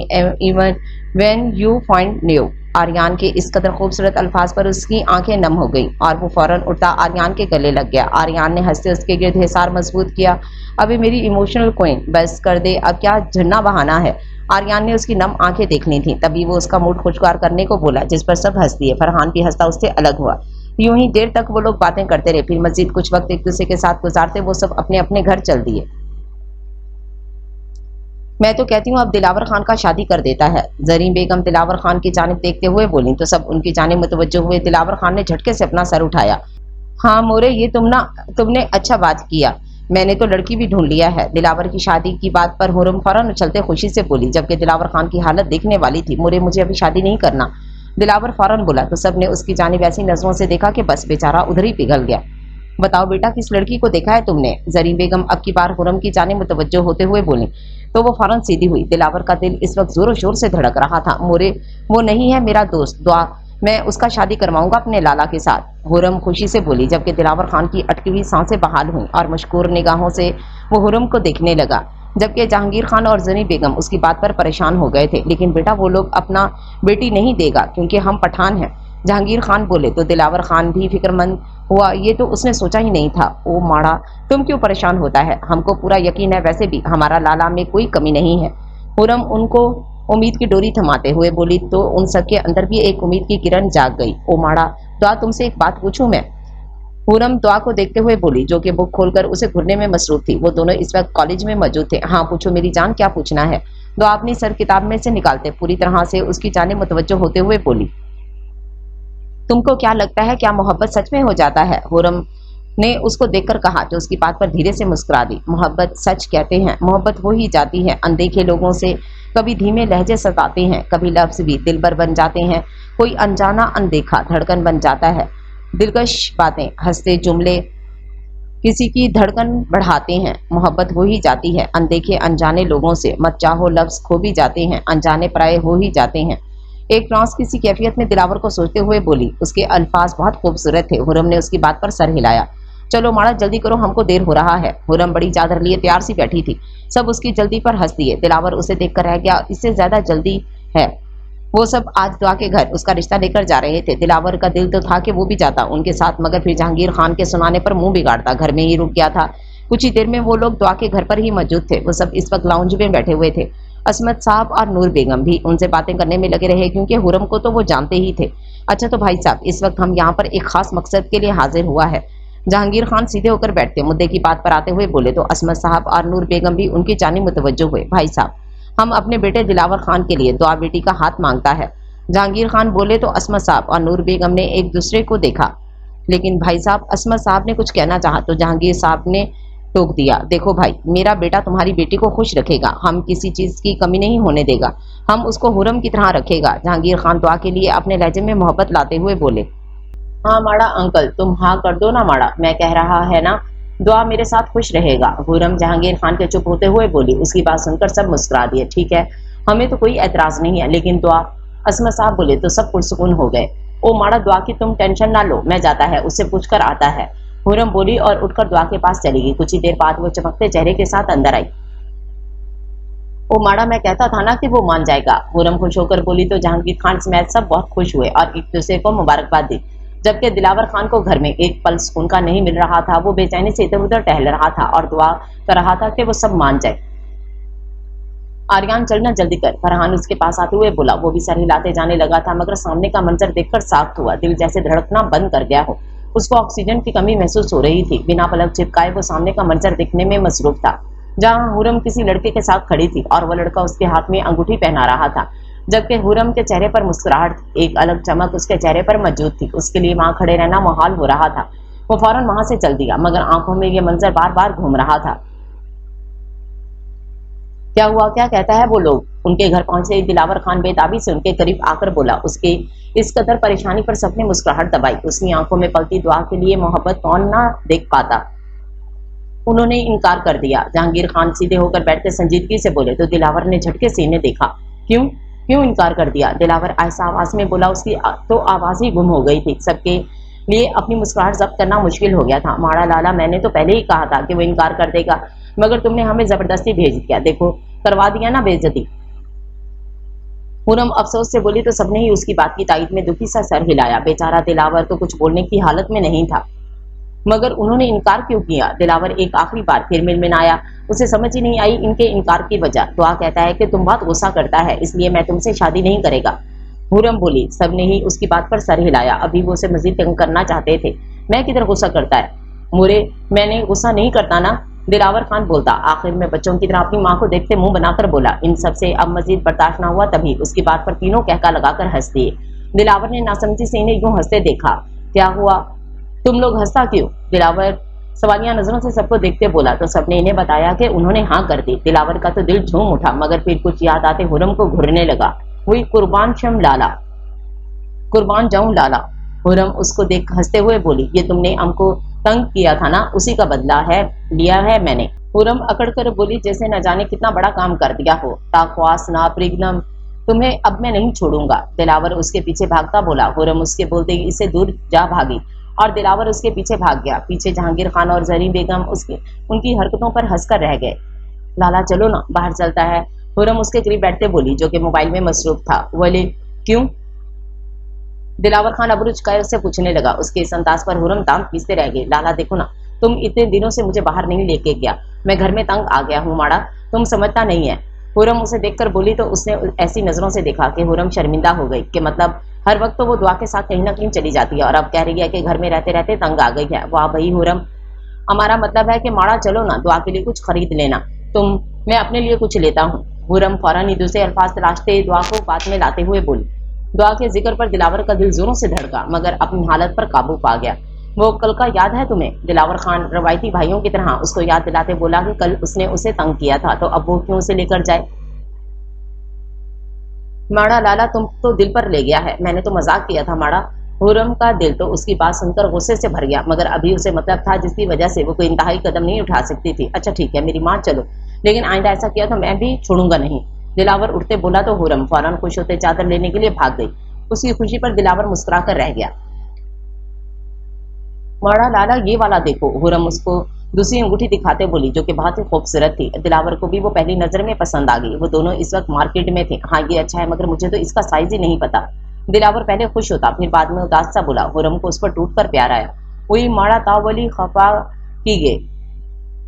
even when you find new. Aryan के इस कदर खूबसूरत अल्फाज पर उसकी आंखें नम हो गईं और वो फौरन उठता आर्यान के गले लग गया। आर्यान ने हंसते उसके गिर्द हिसार मजबूत किया। अभी मेरी इमोशनल क्वीन, बस कर दे, अब क्या झन्ना बहाना है। आर्यान ने उसकी नम आंखें देख ली थी। तभी वो उसका मूड खुशगवार करने को बोला, जिस पर सब हंस दिए। फरहान भी हंसता उससे अलग हुआ। यूं ही देर तक वो लोग बातें करते रहे। फिर मजीद कुछ वक्त एक दूसरे के साथ गुजारते वो सब अपने अपने घर चल दिए। मैं तो कहती हूँ अब दिलावर खान का शादी कर देता है। जरीन बेगम दिलावर खान की जानिब देखते हुए बोली तो सब उनकी जानिब मुतवज्जो हुए। दिलावर खान ने झटके से अपना सर उठाया। हाँ मोरे, ये तुमने अच्छा बात किया। मैंने तो लड़की भी ढूंढ लिया है। दिलावर की शादी की बात पर हुरम फौरन उछलते खुशी से बोली, जबकि दिलावर खान की हालत देखने वाली थी। मोरे, मुझे अभी शादी नहीं करना। दिलावर फौरन बोला तो सब ने उसकी जानिब ऐसी नजरों से देखा कि बस बेचारा उधर ही पिघल गया। बताओ बेटा, किस लड़की को देखा है तुमने? जरीन बेगम अब की बार हुरम की जानिब मुतवज्जो होते हुए बोली तो वो फौरन सीधी हुई। दिलावर का दिल इस वक्त जोरों शोर से धड़क रहा था। मोरे, वो नहीं है मेरा दोस्त, दुआ, मैं उसका शादी करवाऊंगा अपने लाला के साथ। हुरम खुशी से बोली, जबकि दिलावर खान की अटकी हुई सांसें बहाल हुई और मशकूर निगाहों से वो हुरम को देखने लगा, जबकि जहांगीर खान और जरीन बेगम उसकी बात पर परेशान हो गए थे। लेकिन बेटा, वो लोग अपना बेटी नहीं देगा क्योंकि हम पठान हैं। जहांगीर खान बोले तो दिलावर खान भी फिक्रमंद हुआ। ये तो उसने सोचा ही नहीं था। ओ माड़ा, तुम क्यों परेशान होता है? हमको पूरा यकीन है, वैसे भी हमारा लाला में कोई कमी नहीं है। हुरम उनको उम्मीद की डोरी थमाते हुए बोली तो उन सबके अंदर भी एक उम्मीद की किरण जाग गई। ओ माड़ा, दुआ, तुमसे एक बात पूछूं मैं? हुरम दुआ को देखते हुए बोली, जो कि बुक खोलकर उसे घुरने में मसरूफ थी। वो दोनों इस वक्त कॉलेज में मौजूद थे। हाँ पूछो मेरी जान, क्या पूछना है? दुआ अपनी सर किताब में से निकालते पूरी तरह से उसकी जानिब मुतवज्जो होते हुए बोली, तुमको क्या लगता है, क्या मोहब्बत सच में हो जाता है? हुरम ने उसको देखकर कहा, जो उसकी बात पर धीरे से मुस्कुरा दी। मोहब्बत सच कहते हैं, मोहब्बत हो ही जाती है। अनदेखे लोगों से कभी धीमे लहजे सताते हैं, कभी लफ्ज भी दिलबर बन जाते हैं। कोई अनजाना अनदेखा धड़कन बन जाता है। दिलकश बातें, हंसते जुमले किसी की धड़कन बढ़ाते हैं। मोहब्बत हो ही जाती है। अनदेखे अनजाने लोगों से मत चाहो लफ्ज खो भी जाते हैं, अनजाने पराये हो ही जाते हैं। एक ट्रांस किसी कैफियत में दिलावर को सोचते हुए बोली। उसके अल्फाज बहुत खूबसूरत थे। हुरम ने उसकी बात पर सर हिलाया। चलो माड़ा, जल्दी करो, हमको देर हो रहा है। हुरम बड़ी चादर लिए तैयार सी बैठी थी। सब उसकी जल्दी पर हंस दिए। दिलावर उसे देखकर रह गया, इससे ज्यादा जल्दी है। वो सब आज दुआ के घर उसका रिश्ता लेकर जा रहे थे। दिलावर का दिल तो था कि वो भी जाता उनके साथ, मगर फिर जहांगीर खान के सुनाने पर मुंह बिगाड़ता घर में ही रुक गया था। कुछ ही देर में वो लोग दुआ के घर पर ही मौजूद थे। वो सब इस वक्त लाउंज में बैठे हुए थे। असमत साहब और नूर बेगम भी उनसे बातें करने में लगे रहे, क्योंकि हुरम को तो वो जानते ही थे। अच्छा तो भाई साहब, इस वक्त हम यहाँ पर एक खास मकसद के लिए हाजिर हुआ है। जहांगीर खान सीधे होकर बैठते मुद्दे की बात पर आते हुए बोले तो असमत साहब और नूर बेगम भी उनकी जानिब मुतवज्जो हुए। भाई साहब, हम अपने बेटे दिलावर खान के लिए दुआ बेटी का हाथ मांगता है। जहांगीर खान बोले तो असमत साहब और नूर बेगम ने एक दूसरे को देखा। लेकिन भाई साहब, असमत साहब ने कुछ कहना चाहा तो जहांगीर साहब ने टोक दिया। देखो भाई, मेरा बेटा तुम्हारी बेटी को खुश रखेगा, हम किसी चीज की कमी नहीं होने देगा, हम उसको हुरम की तरह रखेगा। जहांगीर खान दुआ के लिए अपने लहजे में मोहब्बत लाते हुए बोले। ہاں ماڑا انکل، تم ہاں کر دو نا ماڑا، میں کہہ رہا ہے نا دعا میرے ساتھ خوش رہے گا۔ خرم جہانگیر خان کے چپ ہوتے ہوئے بولی۔ اس کی بات سن کر سب مسکرا دیے۔ ٹھیک ہے، ہمیں تو کوئی اعتراض نہیں ہے، لیکن دعا؟ عصمت صاحب بولے تو سب پرسکون ہو گئے۔ او ماڑا دعا کی تم ٹینشن نہ لو، میں جاتا ہے، اس سے پوچھ کر آتا ہے۔ خرم بولی اور اٹھ کر دعا کے پاس چلی گئی۔ کچھ ہی دیر بعد وہ چمکتے چہرے کے ساتھ اندر آئی۔ او ماڑا، میں کہتا تھا نا کہ وہ مان جائے گا۔ خرم خوش ہو کر بولی تو جہانگیر خان سمیت سب بہت خوش ہوئے اور ایک دوسرے کو مبارکباد دی۔ جبکہ دلاور خان کو گھر میں ایک پل سکون کا نہیں مل رہا تھا۔ وہ بے چینی سے ادھر ادھر ٹہل رہا تھا اور دعا کر رہا تھا کہ وہ سب مان جائے۔ آریان چلنا جلدی کر، فرحان اس کے پاس آتے ہوئے بولا۔ وہ بھی سر ہلاتے جانے لگا تھا مگر سامنے کا منظر دیکھ کر ساخت ہوا، دل جیسے دھڑکنا بند کر گیا ہو۔ اس کو آکسیجن کی کمی محسوس ہو رہی تھی۔ بنا پلک جھپکائے وہ سامنے کا منظر دیکھنے میں مصروف تھا، جہاں خرم کسی لڑکے کے ساتھ کھڑی تھی اور وہ لڑکا اس کے ہاتھ میں انگوٹھی پہنا رہا تھا۔ جبکہ خرم کے چہرے پر مسکراہٹ تھی، ایک الگ چمک اس کے چہرے پر موجود تھی۔ اس کے لیے وہاں کھڑے رہنا محال ہو رہا تھا۔ وہ فوراً وہاں سے چل دیا مگر آنکھوں میں یہ منظر بار بار گھوم رہا تھا۔ کیا ہوا، کیا کہتا ہے وہ لوگ؟ ان کے گھر پہنچتے ہی دلاور خان بےتابی سے ان کے قریب آ کر بولا۔ اس کے اس قدر پریشانی پر سب نے مسکراہٹ دبائی۔ اس کی آنکھوں میں پلتی دعا کے لیے محبت کون نہ دیکھ پاتا۔ انہوں نے انکار کر دیا۔ جہانگیر خان سیدھے ہو کر بیٹھ کر سنجیدگی سے بولے تو دلاور نے جھٹکے سے انہیں دیکھا۔ کیوں کیوں انکار کر دیا؟ دلاور آہستہ آواز میں بولا۔ اس کی تو آواز ہی گم ہو گئی تھی۔ سب کے لیے اپنی مسکراہٹ ضبط کرنا مشکل ہو گیا تھا۔ ماڑا لالا، میں نے تو پہلے ہی کہا تھا کہ وہ انکار کر دے گا مگر تم نے ہمیں زبردستی بھیج دیا، دیکھو کروا دیا نا بے عزتی۔ خرم افسوس سے بولی تو سب نے ہی اس کی بات کی تائید میں دکھی سا سر ہلایا۔ بیچارہ دلاور تو کچھ بولنے کی حالت میں نہیں تھا، مگر انہوں نے انکار کیوں کیا؟ دلاور ایک آخری بار پھر منمنایا۔ اسے سمجھ ہی نہیں آئی ان کے انکار کی وجہ۔ دعا کہتا ہے کہ تم بہت غصہ کرتا ہے، اس لیے میں تم سے شادی نہیں کرے گا۔ خرم بولی۔ سب نے ہی اس کی بات پر سر ہلایا، ابھی وہ اسے مزید تنگ کرنا چاہتے تھے۔ میں کدھر غصہ کرتا ہے مورے، میں نے غصہ نہیں کرتا نا، دلاور خان بولتا۔ آخر میں بچوں کی طرح اپنی ماں کو دیکھتے منہ بنا کر بولا۔ ان سب سے اب مزید برداشت نہ ہوا، تبھی اس کی بات پر تینوں کہکا لگا کر ہنس دیے۔ دلاور نے ناسمجھی سے انہیں یوں ہنستے دیکھا۔ کیا ہوا، تم لوگ ہنستا کیوں؟ دلاور سوالیہ نظروں سے سب کو دیکھتے بولا تو سب نے انہیں بتایا کہ انہوں نے ہاں کر دی۔ دلاور کا تو دل جھوم اٹھا مگر پھر کچھ یاد آتے خرم کو گھرنے لگا۔ وہی قربان شم لالا، قربان جاؤں لالا۔ خرم اس کو دیکھ ہنستے ہوئے بولی۔ یہ تم نے ہم کو تنگ کیا تھا نا، اسی کا بدلہ ہے لیا ہے میں نے۔ خرم اکڑ کر بولی جیسے نہ جانے کتنا بڑا کام کر دیا ہو۔ تاخواس نا پرگنم، تمہیں اب میں نہیں چھوڑوں گا۔ دلاور اس کے پیچھے بھاگتا بولا۔ خرم اس کے بولتے ہی اسے دور جا بھاگی اور دلاور اس کے پیچھے بھاگ گیا۔ پیچھے جہانگیر خان اور زرین بیگم ان کی حرکتوں پر ہنس کر رہ گئے۔ لالا چلو نا، باہر چلتا ہے، خرم اس کے قریب بیٹھتے بولی جو کہ موبائل میں مصروف تھا۔ بولے کیوں؟ دلاور خان ابرو چکائے اس سے پوچھنے لگا۔ اس کے اس انداز پر خرم دانت پیستے رہ گئے۔ لالا دیکھو نا، تم اتنے دنوں سے مجھے باہر نہیں لے کے گیا، میں گھر میں تنگ آ گیا ہوں ماڑا، تم سمجھتا نہیں ہے۔ خرم اسے دیکھ کر بولی تو اس نے ایسی نظروں سے دیکھا کہ خرم شرمندہ ہو گئی کہ مطلب ہر وقت تو وہ دعا کے ساتھ کہیں نہ کہیں چلی جاتی ہے اور اب کہہ رہی ہے کہ گھر میں رہتے رہتے تنگ آ گئی ہے۔ واہ بھائی خرم، ہمارا مطلب ہے کہ ماڑا چلو نا، دعا کے لیے کچھ خرید لینا، میں اپنے لیے کچھ لیتا ہوں۔ خرم فوراً ہی دوسرے الفاظ تلاشتے دعا کو بات میں لاتے ہوئے بولی۔ دعا کے ذکر پر دلاور کا دل زوروں سے دھڑکا مگر اپنی حالت پر قابو پا گیا۔ وہ کل کا یاد ہے تمہیں؟ دلاور خان روایتی بھائیوں کی طرح اس کو یاد دلاتے بولا کہ کل اس نے اسے تنگ کیا تھا تو اب وہ کیوں اسے لے کر جائے؟ ماڑا لالا تم تو دل پر لے گیا ہے، میں نے تو مذاق کیا تھا ماڑا۔ خرم کا دل تو اس کی بات سن کر غصے سے بھر گیا مگر ابھی اسے مطلب تھا جس کی وجہ سے وہ کوئی انتہائی قدم نہیں اٹھا سکتی تھی۔ اچھا ٹھیک ہے میری ماں، چلو، لیکن آئندہ ایسا کیا تو میں بھی چھوڑوں گا نہیں۔ دلاور اٹھتے بولا تو خرم فوراً خوش ہوتے چادر لینے کے لیے بھاگ گئی۔ اس کی خوشی پر دلاور مسکرا کر رہ گیا۔ ماڑا لالا یہ والا دیکھو، خرم اس کو دوسری انگوٹھی دکھاتے بولی جو کہ بہت ہی خوبصورت تھی۔ دلاور کو بھی وہ پہلی نظر میں پسند آ گئی۔ وہ دونوں اس وقت مارکیٹ میں تھے۔ ہاں یہ اچھا ہے مگر مجھے تو اس کا سائز ہی نہیں پتا۔ دلاور پہلے خوش ہوتا پھر بعد میں اداس سا بولا۔ خرم کو اس پر ٹوٹ کر پیار آیا۔ وہی ماڑا تاولی خفا کی گئے،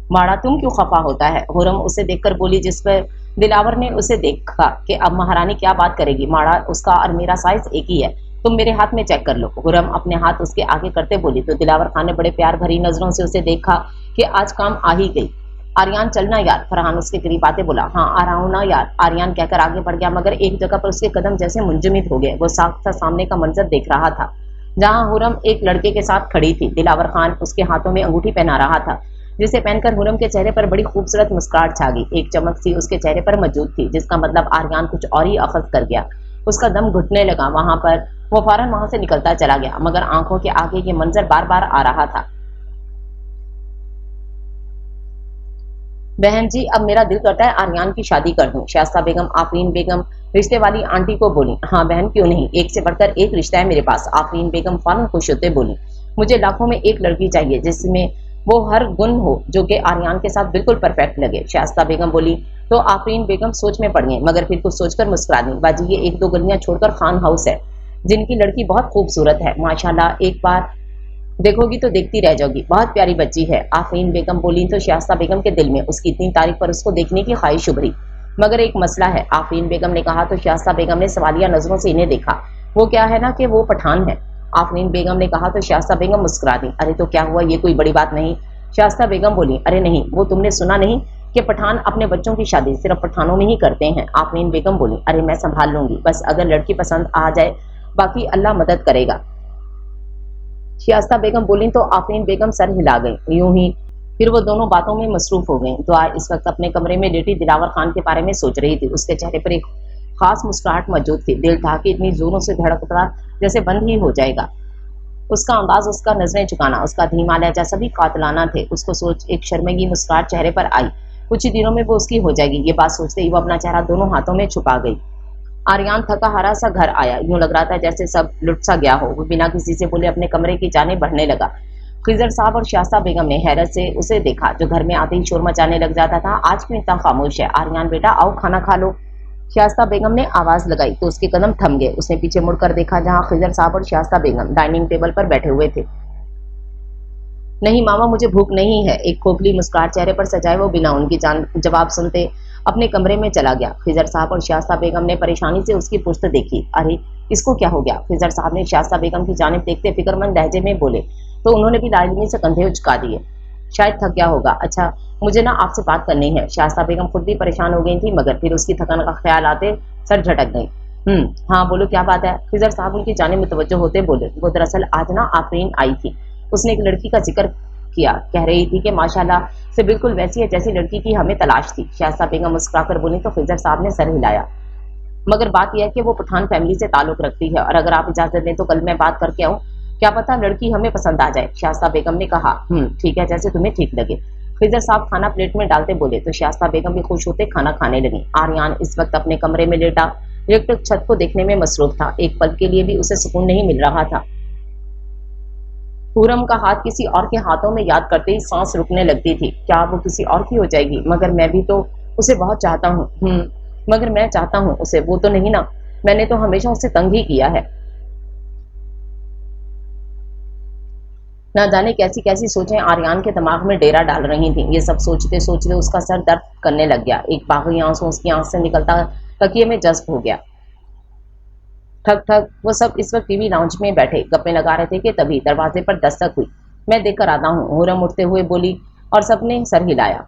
ماڑا تم کیوں خفا ہوتا ہے؟ خرم اسے دیکھ کر بولی جس پر دلاور نے اسے دیکھا کہ اب مہارانی کیا بات کرے گی۔ ماڑا اس کا اور میرا سائز ایک ہی ہے، تم میرے ہاتھ میں چیک کر لو۔ خرم اپنے ہاتھ اس کے آگے کرتے بولی تو دلاور خان نے بڑے پیار بھری نظروں سے اسے دیکھا کہ آج کام آ ہی گئی۔ آریان چلنا یار، فرحان اس کے قریب آتے بولا۔ ہاں آ رہا ہوں نا یار، آریان کہہ کر آگے بڑھ گیا مگر ایک جگہ پر اس کے قدم جیسے منجمد ہو گئے۔ وہ صاف تھا سامنے کا منظر دیکھ رہا تھا جہاں خرم ایک لڑکے کے ساتھ کھڑی تھی۔ دلاور خان اس کے ہاتھوں میں انگوٹھی پہنا رہا تھا جسے پہن کر خرم کے چہرے پر بڑی خوبصورت مسکراہٹ چھا گئی۔ ایک چمک سی اس کے چہرے پر موجود تھی جس کا مطلب آریان کچھ اور ہی اخذ کر گیا۔ اس کا دم گھٹنے لگا وہاں پر وہ فوراً وہاں سے نکلتا چلا گیا، مگر آنکھوں کے آگے یہ منظر بار بار آ رہا تھا۔ بہن جی اب میرا دل کرتا ہے آریان کی شادی کر دوں، شائستہ بیگم آفرین بیگم رشتے والی آنٹی کو بولی۔ ہاں بہن کیوں نہیں، ایک سے بڑھ کر ایک رشتہ ہے میرے پاس، آفرین بیگم فوراً خوش ہوتے بولی۔ مجھے لاکھوں میں ایک لڑکی چاہیے جس میں وہ ہر گن ہو جو کہ آریان کے ساتھ بالکل پرفیکٹ لگے، شائستہ بیگم بولی۔ تو آفرین بیگم سوچ میں پڑ گئیں، مگر پھر کچھ سوچ کر مسکرا دیں۔ باجی یہ ایک دو گلیاں چھوڑ کر خان ہاؤس ہے جن کی لڑکی بہت خوبصورت ہے، ماشاءاللہ ایک بار دیکھو گی تو دیکھتی رہ جاؤ گی، بہت پیاری بچی ہے، آفرین بیگم بولی۔ تو شائستہ بیگم کے دل میں اس کی اتنی تعریف پر اس کو دیکھنے کی خواہش ابھری، مگر ایک مسئلہ ہے، آفرین بیگم نے کہا۔ تو شائستہ بیگم نے سوالیہ نظروں سے انہیں دیکھا۔ وہ کیا ہے نا کہ وہ پٹھان ہے، آفرین بیگم نے کہا۔ تو شائستہ بیگم مسکرا دی۔ ارے تو کیا ہوا، یہ کوئی بڑی بات نہیں، شائستہ بیگم بولی۔ ارے نہیں، وہ تم نے سنا نہیں کہ پٹھان اپنے بچوں کی شادی صرف پٹھانوں میں ہی کرتے ہیں، آفرین بیگم بولی۔ ارے میں سنبھال لوں گی، بس اگر لڑکی پسند آ جائے باقی اللہ مدد کرے گا، شائستہ بیگم بولی۔ تو آفرین بیگم سر ہلا گئی۔ یوں ہی پھر وہ دونوں باتوں میں مصروف ہو گئیں۔ دعا اس وقت اپنے کمرے میں لیٹی دلاور خان کے بارے میں سوچ رہی تھی، اس کے چہرے پر ایک خاص مسکراہٹ موجود تھی، دل تھا کہ اتنی زوروں سے دھڑکتا جیسے بند ہی ہو جائے گا۔ اس کا انداز، اس کا نظریں چکانا، اس کا دھیما لہجہ سبھی قاتلانہ تھے۔ اس کو سوچ ایک شرمگی مسکراہٹ چہرے پر آئی، کچھ ہی دنوں میں وہ اس کی ہو جائے گی، یہ بات سوچتے ہی وہ اپنا چہرہ دونوں ہاتھوں میں چھپا گئی۔ آریان تھکا ہارا سا گھر آیا، یوں لگ رہا تھا جیسے سب لٹ سا گیا ہو۔ وہ بنا کسی سے بولے اپنے کمرے کی جانب بڑھنے لگا۔ خضر صاحب اور شائستہ بیگم نے حیرت سے اسے دیکھا جو گھر میں آتے ہی شور مچانے لگ جاتا تھا۔ آج کیوں اتنا خاموش ہے؟ آریان بیٹا آؤ کھانا کھا لو، شائستہ بیگم نے آواز لگائی تو اس کے قدم تھم گئے۔ اس نے پیچھے مڑ کر دیکھا جہاں خضر صاحب اور شائستہ بیگم ڈائننگ ٹیبل پر بیٹھے ہوئے تھے۔ نہیں ماما مجھے بھوک نہیں ہے، ایک کھوکھلی مسکراہٹ چہرے پر سجائے وہ بنا ان کی جواب سنتے اپنے کمرے میں چلا گیا۔ خضر صاحب اور شائستہ بیگم نے پریشانی سے اس کی پشت دیکھی۔ ارے اس کو کیا ہو گیا؟ خضر صاحب نے شائستہ بیگم کی جانب دیکھتے فکر مند لہجے میں بولے تو انہوں نے بھی لازمی سے کندھے اچکا دیے۔ شاید تھک گیا ہوگا، اچھا مجھے نا آپ سے بات کرنی ہے۔ شائستہ بیگم خود بھی پریشان ہو گئی تھی، مگر پھر اس کی تھکن کا خیال آتے سر جھٹک گئی۔ ہاں بولو کیا بات ہے؟ خضر صاحب ان کی جانب متوجہ ہوتے بولے وہ دراصل آج نا آفرین آئی تھی، اس نے ایک لڑکی کا ذکر کیا، کہہ رہی تھی کہ ماشاءاللہ سے بالکل ویسی ہے جیسی لڑکی کی ہمیں تلاش تھی۔ شائستہ بیگم مسکرا کر بولی تو خضر صاحب نے سر ہلایا، مگر بات یہ ہے کہ وہ پٹھان فیملی سے تعلق رکھتی ہے اور اگر آپ اجازت دیں تو کل میں بات کر کے آؤں، کیا پتہ لڑکی ہمیں پسند آ جائے۔ شائستہ بیگم نے کہا ٹھیک ہے جیسے تمہیں ٹھیک لگے۔ خضر صاحب کھانا پلیٹ میں ڈالتے بولے تو شائستہ بیگم بھی خوش ہوتے کھانا کھانے لگی۔ آریان اس وقت اپنے کمرے میں لیٹا الیکٹرک چھت کو دیکھنے میں مصروف تھا، ایک پل کے لیے بھی اسے سکون نہیں مل رہا تھا۔ خرم کا ہاتھ کسی اور کے ہاتھوں میں یاد کرتے ہی سانس رکنے لگتی تھی، کیا وہ کسی اور کی ہو جائے گی؟ مگر میں بھی تو اسے بہت چاہتا ہوں، مگر میں چاہتا ہوں اسے، وہ تو نہیں نا، میں نے تو ہمیشہ اسے تنگ ہی کیا ہے۔ نہ جانے کیسی کیسی سوچیں آریان کے دماغ میں ڈیرا ڈال رہی تھیں۔ یہ سب سوچتے سوچتے اس کا سر درد کرنے لگ گیا، ایک باغی آنسو اس کی آنکھ سے نکلتا تکیے میں جذب ہو گیا۔ ٹھک ٹھک، وہ سب اس وقت ٹی وی لاؤنج میں بیٹھے گپیں لگا رہے تھے کہ تبھی دروازے پر دستک ہوئی۔ میں دیکھ کر آتا ہوں، خرم اٹھتے ہوئے بولی اور سب نے سر ہلایا۔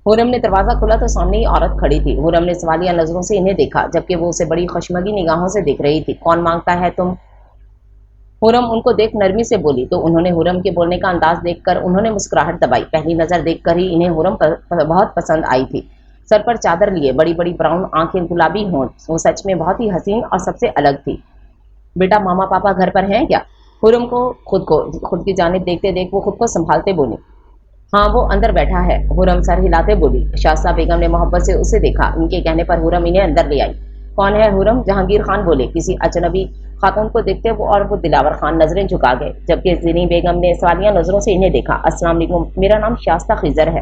خرم نے دروازہ کھولا تو سامنے ہی عورت کھڑی تھی۔ خرم نے سوالیہ نظروں سے انہیں دیکھا جبکہ وہ اسے بڑی خشمگی نگاہوں سے دیکھ رہی تھی۔ کون مانگتا ہے تم؟ خرم ان کو دیکھ نرمی سے بولی تو انہوں نے خرم کے بولنے کا انداز دیکھ کر انہوں نے مسکراہٹ دبائی۔ پہلی نظر دیکھ کر ہی انہیں خرم بہت پسند آئی تھی، سر پر چادر لیے، بڑی بڑی براؤن آنکھیں، گلابی ہونٹ، وہ سچ میں بہت ہی حسین اور سب سے الگ تھی۔ بیٹا ماما پاپا گھر پر ہیں کیا؟ خرم کو خود کی جانب دیکھتے دیکھ وہ خود کو سنبھالتے بولی۔ ہاں وہ اندر بیٹھا ہے، خرم سر ہلاتے بولی۔ شائستہ بیگم نے محبت سے اسے دیکھا، ان کے کہنے پر خرم انہیں اندر لے آئی۔ کون ہے خرم؟ جہانگیر خان بولے۔ کسی اجنبی خاتون کو دیکھتے وہ دلاور خان نظریں جھکا گئے جبکہ زینی بیگم نے سوالیہ نظروں سے انہیں دیکھا۔ السلام علیکم، میرا نام شائستہ خضر ہے،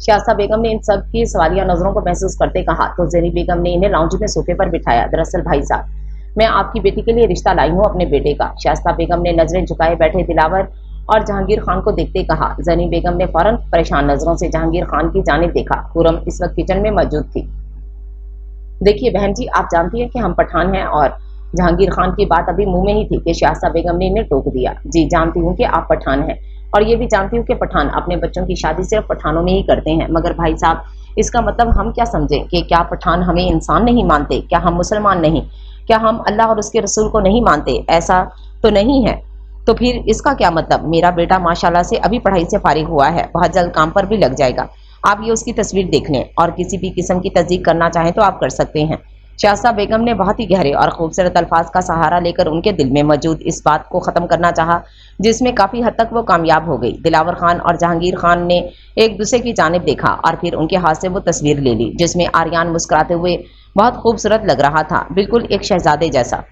شائستہ بیگم نے ان سب کی سوالیہ نظروں کو محسوس کرتے کہا تو زینی بیگم نے انہیں لاؤنج میں صوفے پر بٹھایا۔ دراصل بھائی صاحب میں آپ کی بیٹی کے لیے رشتہ لائی ہوں، اپنے بیٹے کا۔ شائستہ بیگم نے نظریں جھکائے بیٹھے دلاور اور جہانگیر خان کو دیکھتے کہا۔ زینی بیگم نے فوراً پریشان نظروں سے جہانگیر خان کی جانب دیکھا۔ خرم اس وقت کچن میں موجود تھی۔ دیکھیے بہن جی، آپ جانتی ہیں کہ ہم پٹھان ہیں، اور جہانگیر خان کی بات ابھی منہ میں ہی تھی کہ شائستہ بیگم نے انہیں ٹوک دیا۔ جی جانتی ہوں کہ آپ پٹھان ہیں، اور یہ بھی جانتی ہوں کہ پٹھان اپنے بچوں کی شادی صرف پٹھانوں میں ہی کرتے ہیں، مگر بھائی صاحب اس کا مطلب ہم کیا سمجھیں کہ کیا پٹھان ہمیں انسان نہیں مانتے؟ کیا ہم مسلمان نہیں؟ کیا ہم اللہ اور اس کے رسول کو نہیں مانتے؟ ایسا تو نہیں ہے، تو پھر اس کا کیا مطلب؟ میرا بیٹا ماشاءاللہ سے ابھی پڑھائی سے فارغ ہوا ہے، بہت جلد کام پر بھی لگ جائے گا۔ آپ یہ اس کی تصویر دیکھ لیں اور کسی بھی قسم کی تصدیق کرنا چاہیں تو آپ کر سکتے ہیں۔ शास्ता बेगम ने बहुत ही गहरे और खूबसूरत अल्फाज का सहारा लेकर उनके दिल में मौजूद इस बात को ख़त्म करना चाहा, जिसमें काफ़ी हद तक वो कामयाब हो गई। दिलावर खान और जहांगीर खान ने एक दूसरे की जानिब देखा और फिर उनके हाथ से वो तस्वीर ले ली, जिसमें आर्यान मुस्कुराते हुए बहुत खूबसूरत लग रहा था, बिल्कुल एक शहजादे जैसा।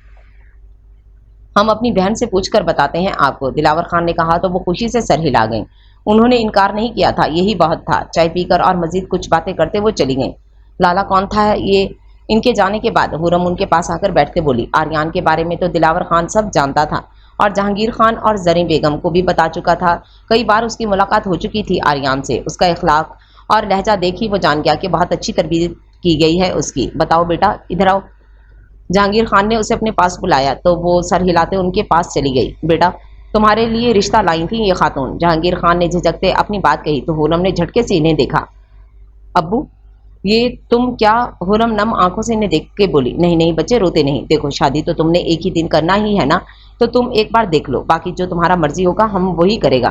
हम अपनी बहन से पूछकर बताते हैं आपको, दिलावर खान ने कहा तो वो खुशी से सर हिला गईं। उन्होंने इनकार नहीं किया था, यही बहुत था। चाय पीकर और मजीद कुछ बातें करते वो चली गईं। लाला कौन था ये? इनके जाने के बाद हुरम उनके पास आकर बैठ के बोली, आर्यान के बारे में तो दिलावर खान सब जानता था और जहांगीर खान और जरीन बेगम को भी बता चुका था। कई बार उसकी मुलाकात हो चुकी थी आर्यान से। उसका इखलाक और लहजा देख ही वो जान गया कि बहुत अच्छी तरबियत की गई है उसकी। बताओ बेटा, इधर आओ। जहांगीर खान ने उसे अपने पास बुलाया तो वो सर हिलाते उनके पास चली गई। बेटा, तुम्हारे लिए रिश्ता लाई थी ये खातून। जहांगीर खान ने झिझकते अपनी बात कही तो हुरम ने झटके से इन्हें देखा। अब्बू, ये तुम क्या? हुरम नम आंखों से इन्हें देख के बोली। नहीं नहीं बच्चे, रोते नहीं। देखो, शादी तो तुमने एक ही दिन करना ही है ना, तो तुम एक बार देख लो, बाकी जो तुम्हारा मर्जी होगा हम वही करेगा।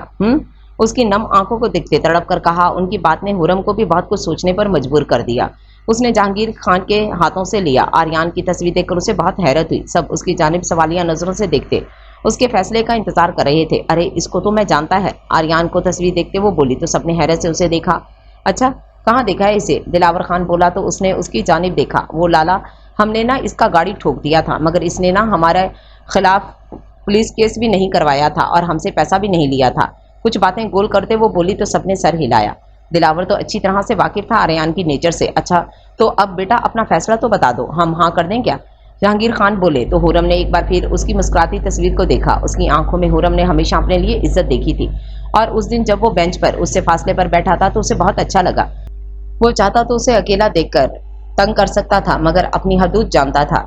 उसकी नम आंखों को देखते तड़प कर कहा। उनकी बात ने हुरम को भी बहुत कुछ सोचने पर मजबूर कर दिया। उसने जहांगीर खान के हाथों से लिया। आर्यान की तस्वीर देखकर उसे बहुत हैरत हुई। सब उसकी जानिब सवालिया नजरों से देखते उसके फैसले का इंतजार कर रहे थे। अरे, इसको तो मैं जानता है। आर्यान को तस्वीर देखते वो बोली तो सबने हैरत से उसे देखा। अच्छा, कहाँ देखा है इसे? दिलावर खान बोला तो उसने उसकी जानिब देखा। वो लाला, हमने ना इसका गाड़ी ठोक दिया था, मगर इसने ना हमारे खिलाफ पुलिस केस भी नहीं करवाया था और हमसे पैसा भी नहीं लिया था। कुछ बातें गोल करते वो बोली तो सबने सर हिलाया। दिलावर तो अच्छी तरह से वाकिफ था आर्यान की नेचर से। अच्छा, तो अब बेटा अपना फैसला तो बता दो, हम हाँ कर दें क्या? जहांगीर खान बोले तो हुरम ने एक बार फिर उसकी मुस्कुराती तस्वीर को देखा। उसकी आंखों में हुरम ने हमेशा अपने लिए इज्जत देखी थी और उस दिन जब वो बेंच पर उससे फासले पर बैठा था तो उसे बहुत अच्छा लगा। वो चाहता तो उसे अकेला देखकर तंग कर सकता था, मगर अपनी हदूद जानता था।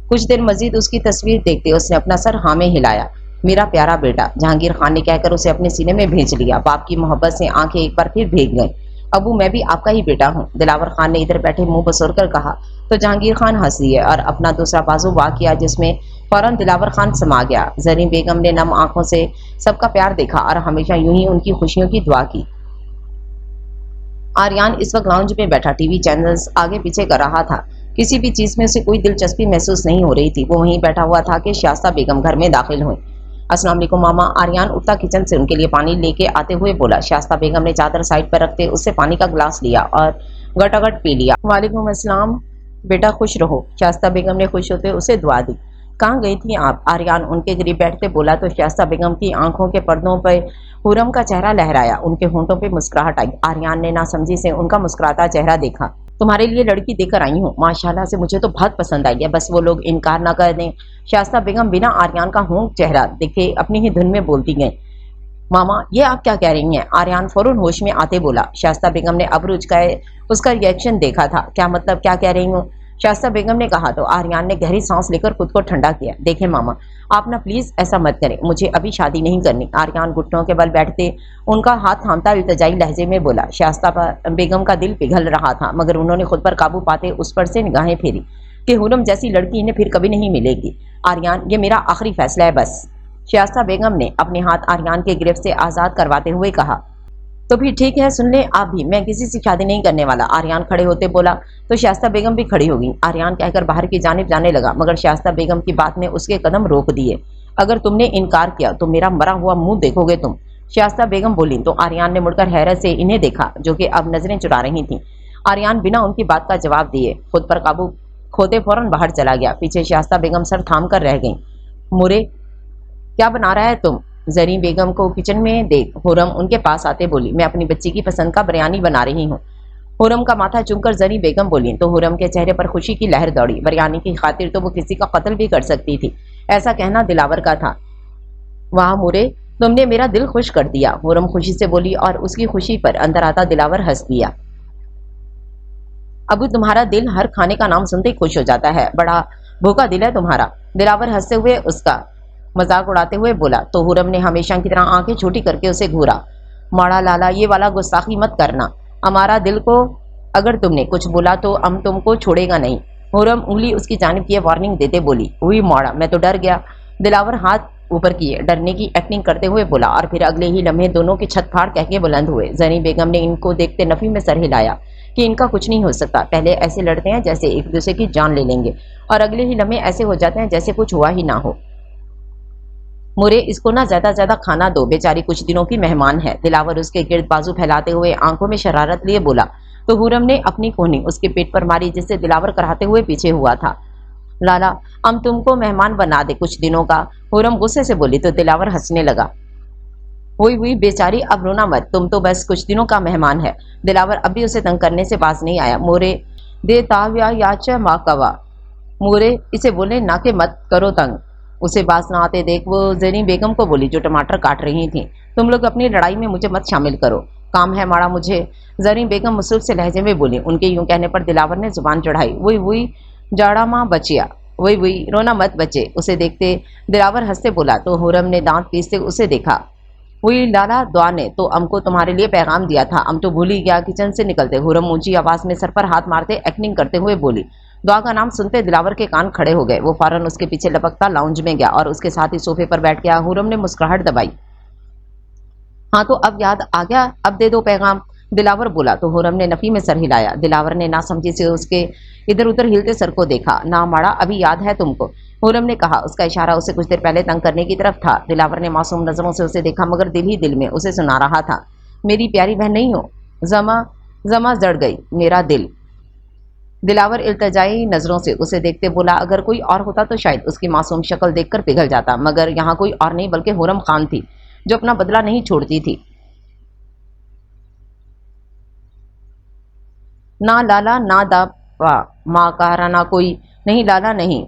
कुछ देर मजीद उसकी तस्वीर देखते उसने अपना सर हाँ में हिलाया। मेरा प्यारा बेटा, जहांगीर खान ने कहकर उसे अपने सीने में भेज लिया। बाप की मोहब्बत से आंखें एक बार फिर भीग गईं। अबू, मैं भी आपका ही बेटा हूँ, दिलावर खान ने इधर बैठे मुंह बसोर कर कहा तो जहांगीर खान हंस दिए और अपना दूसरा बाजू वाह किया, जिसमें फौरन दिलावर खान समा गया। जरीन बेगम ने नम आंखों से सबका प्यार देखा और हमेशा यूं ही उनकी खुशियों की दुआ की। आर्यान इस वक्त लाउंज में बैठा टीवी चैनल्स आगे पीछे कर रहा था। किसी भी चीज में उसे कोई दिलचस्पी महसूस नहीं हो रही थी। वो वहीं बैठा हुआ था कि शास्ता बेगम घर में दाखिल हुई। अस्सलाम वालेकुम मामा। आर्यान उठता किचन से उनके लिए पानी लेके आते हुए बोला। शास्ता बेगम ने चादर साइड पर रखते उससे पानी का गिलास लिया और गटागट पी लिया। वालेकुम अस्सलाम बेटा, खुश रहो। शास्ता बेगम ने खुश होते उसे दुआ दी। कहाँ गई थी आप? आर्यान उनके करीब बैठते बोला तो शास्ता बेगम की आंखों के पर्दों पर हुरम का चेहरा लहराया। उनके होंठों पे मुस्कुराहट आई। आर्यान ने नासमझी से उनका मुस्कुराता चेहरा देखा। तुम्हारे लिए लड़की देकर आई हूँ, माशाल्लाह से मुझे तो बहुत पसंद आई है, बस वो लोग इनकार ना कर दें। शास्ता बेगम बिना आर्यान का होंठ चेहरा देखे अपनी ही धुन में बोलती गई। मामा, ये आप क्या कह रही हैं? आर्यान फौरन होश में आते बोला। शास्ता बेगम ने अब रुचकाए उसका रिएक्शन देखा था। क्या मतलब, क्या कह रही हूँ? शास्ता बेगम ने कहा तो आर्यान ने गहरी सांस लेकर खुद को ठंडा किया। देखें मामा, आप ना प्लीज ऐसा मत करें, मुझे अभी शादी नहीं करनी। आर्यान घुटनों के बल बैठते उनका हाथ थामता इल्तिजाई लहजे में बोला। शास्ता बेगम का दिल पिघल रहा था, मगर उन्होंने खुद पर काबू पाते उस पर से निगाहें फेरी कि हुरम जैसी लड़की इन्हें फिर कभी नहीं मिलेगी। आर्यान, ये मेरा आखिरी फैसला है बस। शास्ता बेगम ने अपने हाथ आर्यान के गिरफ्त से आजाद करवाते हुए कहा। तो फिर ठीक है, सुन ले आप भी, मैं किसी से शादी नहीं करने वाला। आर्यान खड़े होते बोला तो शास्ता बेगम भी खड़ी हो गई। आर्यान कहकर बाहर की जानिब जाने लगा, मगर शास्ता बेगम की बात ने उसके कदम रोक दिए। अगर तुमने इनकार किया तो मेरा मरा हुआ मुंह देखोगे तुम। शास्ता बेगम बोली तो आर्यान ने मुड़कर हैरत से इन्हें देखा, जो कि अब नजरें चुरा रही थीं। आर्यान बिना उनकी बात का जवाब दिए खुद पर काबू खोते फौरन बाहर चला गया। पीछे शास्ता बेगम सर थाम कर रह गई। मुरे, क्या बना रहा है तुम? जरीन बेगम को किचन में देख हुरम उनके पास आते बोली। मैं अपनी बच्ची की पसंद का बिरयानी बना रही हूँ। हुरम का माथा चूमकर जरीन बेगम बोली तो हुरम के चेहरे पर खुशी की लहर दौड़ी। बिरयानी की खातिर तो वो किसी का कत्ल भी कर सकती थी, ऐसा कहना दिलावर का था। वाह मुरे, तुमने मेरा दिल खुश कर दिया, हुरम खुशी से बोली और उसकी खुशी पर अंदर आता दिलावर हंस दिया। अबू, तुम्हारा दिल हर खाने का नाम सुनते ही खुश हो जाता है, बड़ा भूखा दिल है तुम्हारा। दिलावर हंसते हुए उसका मजाक उड़ाते हुए बोला तो हुरम ने हमेशा की तरह आंखें छोटी करके उसे घूरा। माड़ा लाला, ये वाला गुस्ताखी मत करना, हमारा दिल को अगर तुमने कुछ बोला तो हम तुमको छोड़ेगा नहीं। हुरम उंगली उसकी जानिब किए वार्निंग देते बोली। हुई माड़ा, मैं तो डर गया। दिलावर हाथ ऊपर किए डरने की एक्टिंग करते हुए बोला और फिर अगले ही लम्हे दोनों के छत फाड़ कह के बुलंद हुए। जरी बेगम ने इनको देखते नफी में सर हिलाया। کہ ان کا کچھ نہیں ہو سکتا. پہلے ایسے لڑتے ہیں جیسے ایک دوسرے کی جان لے لیں گے اور اگلے ہی لمحے ایسے ہو جاتے ہیں جیسے کچھ ہوا ہی نہ ہو. مورے اس کو نہ زیادہ زیادہ کھانا دو، بیچاری کچھ دنوں کی مہمان ہے. دلاور اس کے گرد بازو پھیلاتے ہوئے آنکھوں میں شرارت لیے بولا تو حرم نے اپنی کوہنی اس کے پیٹ پر ماری جس سے دلاور کراتے ہوئے پیچھے ہوا تھا. لالا ہم تم کو مہمان بنا دے کچھ دنوں کا، حرم غصے سے بولی تو دلاور ہنسنے لگا. وہی بیچاری اب رونا مت، تم تو بس کچھ دنوں کا مہمان ہے. دلاور اب بھی اسے تنگ کرنے سے باز نہیں آیا. مورے دے تاویا یاچ ماں کوا، مورے اسے بولے نہ کہ مت کرو تنگ. اسے باز نہ آتے دیکھ وہ زینی بیگم کو بولی جو ٹماٹر کاٹ رہی تھیں، تم لوگ اپنی لڑائی میں مجھے مت شامل کرو، کام ہے ماڑا مجھے. زرین بیگم مصروف سے لہجے میں بولی. ان کے یوں کہنے پر دلاور نے زبان چڑھائی. وہی جاڑا ماں بچیا، وہی رونا مت بچے. اسے دیکھتے دلاور ہنستے بولا تو حرم نے دانت پیستے اسے دیکھا. وہی لالا دعا نے تو ہم کو تمہارے لیے پیغام دیا تھا، ہم تو بھول ہی گیا. کچن سے نکلتے حرم اونچی آواز میں سر پر ہاتھ مارتے ایکٹنگ کرتے ہوئے بولی. دعا کا نام سنتے دلاور کے کان کھڑے ہو گئے. وہ فوراً اس کے پیچھے لپکتا لاؤنج میں گیا اور اس کے ساتھ ہی صوفے پر بیٹھ گیا. حرم نے مسکراہٹ دبائی. ہاں تو اب یاد آ گیا، اب دے دو پیغام، دلاور بولا تو حرم نے نفی میں سر ہلایا. دلاور نے نہ سمجھی سے اس کے ادھر ادھر ہلتے سر کو دیکھا. نہ ماڑا ابھی یاد ہے تم کو، حرم نے کہا. اس کا اشارہ اسے کچھ دیر پہلے تنگ کرنے کی طرف تھا. دلاور نے معصوم نظروں سے اسے دیکھا مگر دل ہی دل میں اسے سنا رہا تھا میری پیاری بہن نہیں ہو، زما زڑ گئی میرا دل. دلاور التجائی نظروں سے اسے دیکھتے بولا اگر کوئی اور ہوتا تو شاید اس کی معصوم شکل دیکھ کر پگھل جاتا، مگر یہاں کوئی اور نہیں بلکہ حرم خان تھی جو اپنا بدلہ نہیں چھوڑتی تھی. نہ لالا نہ داپا ماں کہا نہ کوئی نہیں لالا نہیں،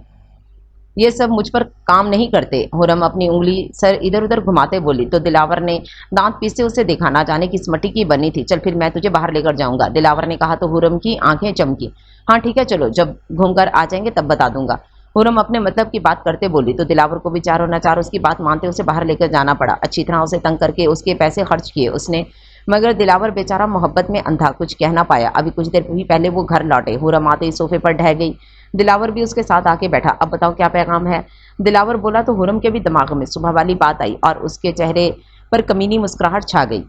یہ سب مجھ پر کام نہیں کرتے. حرم اپنی انگلی سر ادھر ادھر گھماتے بولی تو دلاور نے دانت پیستے اسے دیکھا. نہ جانے کس مٹی کی بنی تھی. چل پھر میں تجھے باہر لے کر جاؤں گا، دلاور نے کہا تو حرم کی آنکھیں چمکی. ہاں ٹھیک ہے چلو، جب گھوم کر آ جائیں گے تب بتا دوں گا. حرم اپنے مطلب کی بات کرتے بولی تو دلاور کو بھی چاروں نہ چار اس کی بات مانتے اسے باہر لے کر جانا پڑا. اچھی طرح اسے تنگ کر کے اس کے پیسے خرچ کیے اس نے، مگر دلاور بیچارہ محبت میں اندھا، کچھ کہہ نہ پایا. ابھی کچھ دیر بھی پہلے وہ گھر لوٹے. حرم آتے ہی صوفے پر ڈھہ گئی. دلاور بھی اس کے ساتھ آ کے بیٹھا. اب بتاؤ کیا پیغام ہے، دلاور بولا تو حرم کے بھی دماغ میں صبح والی بات آئی اور اس کے چہرے پر کمینی مسکراہٹ چھا گئی.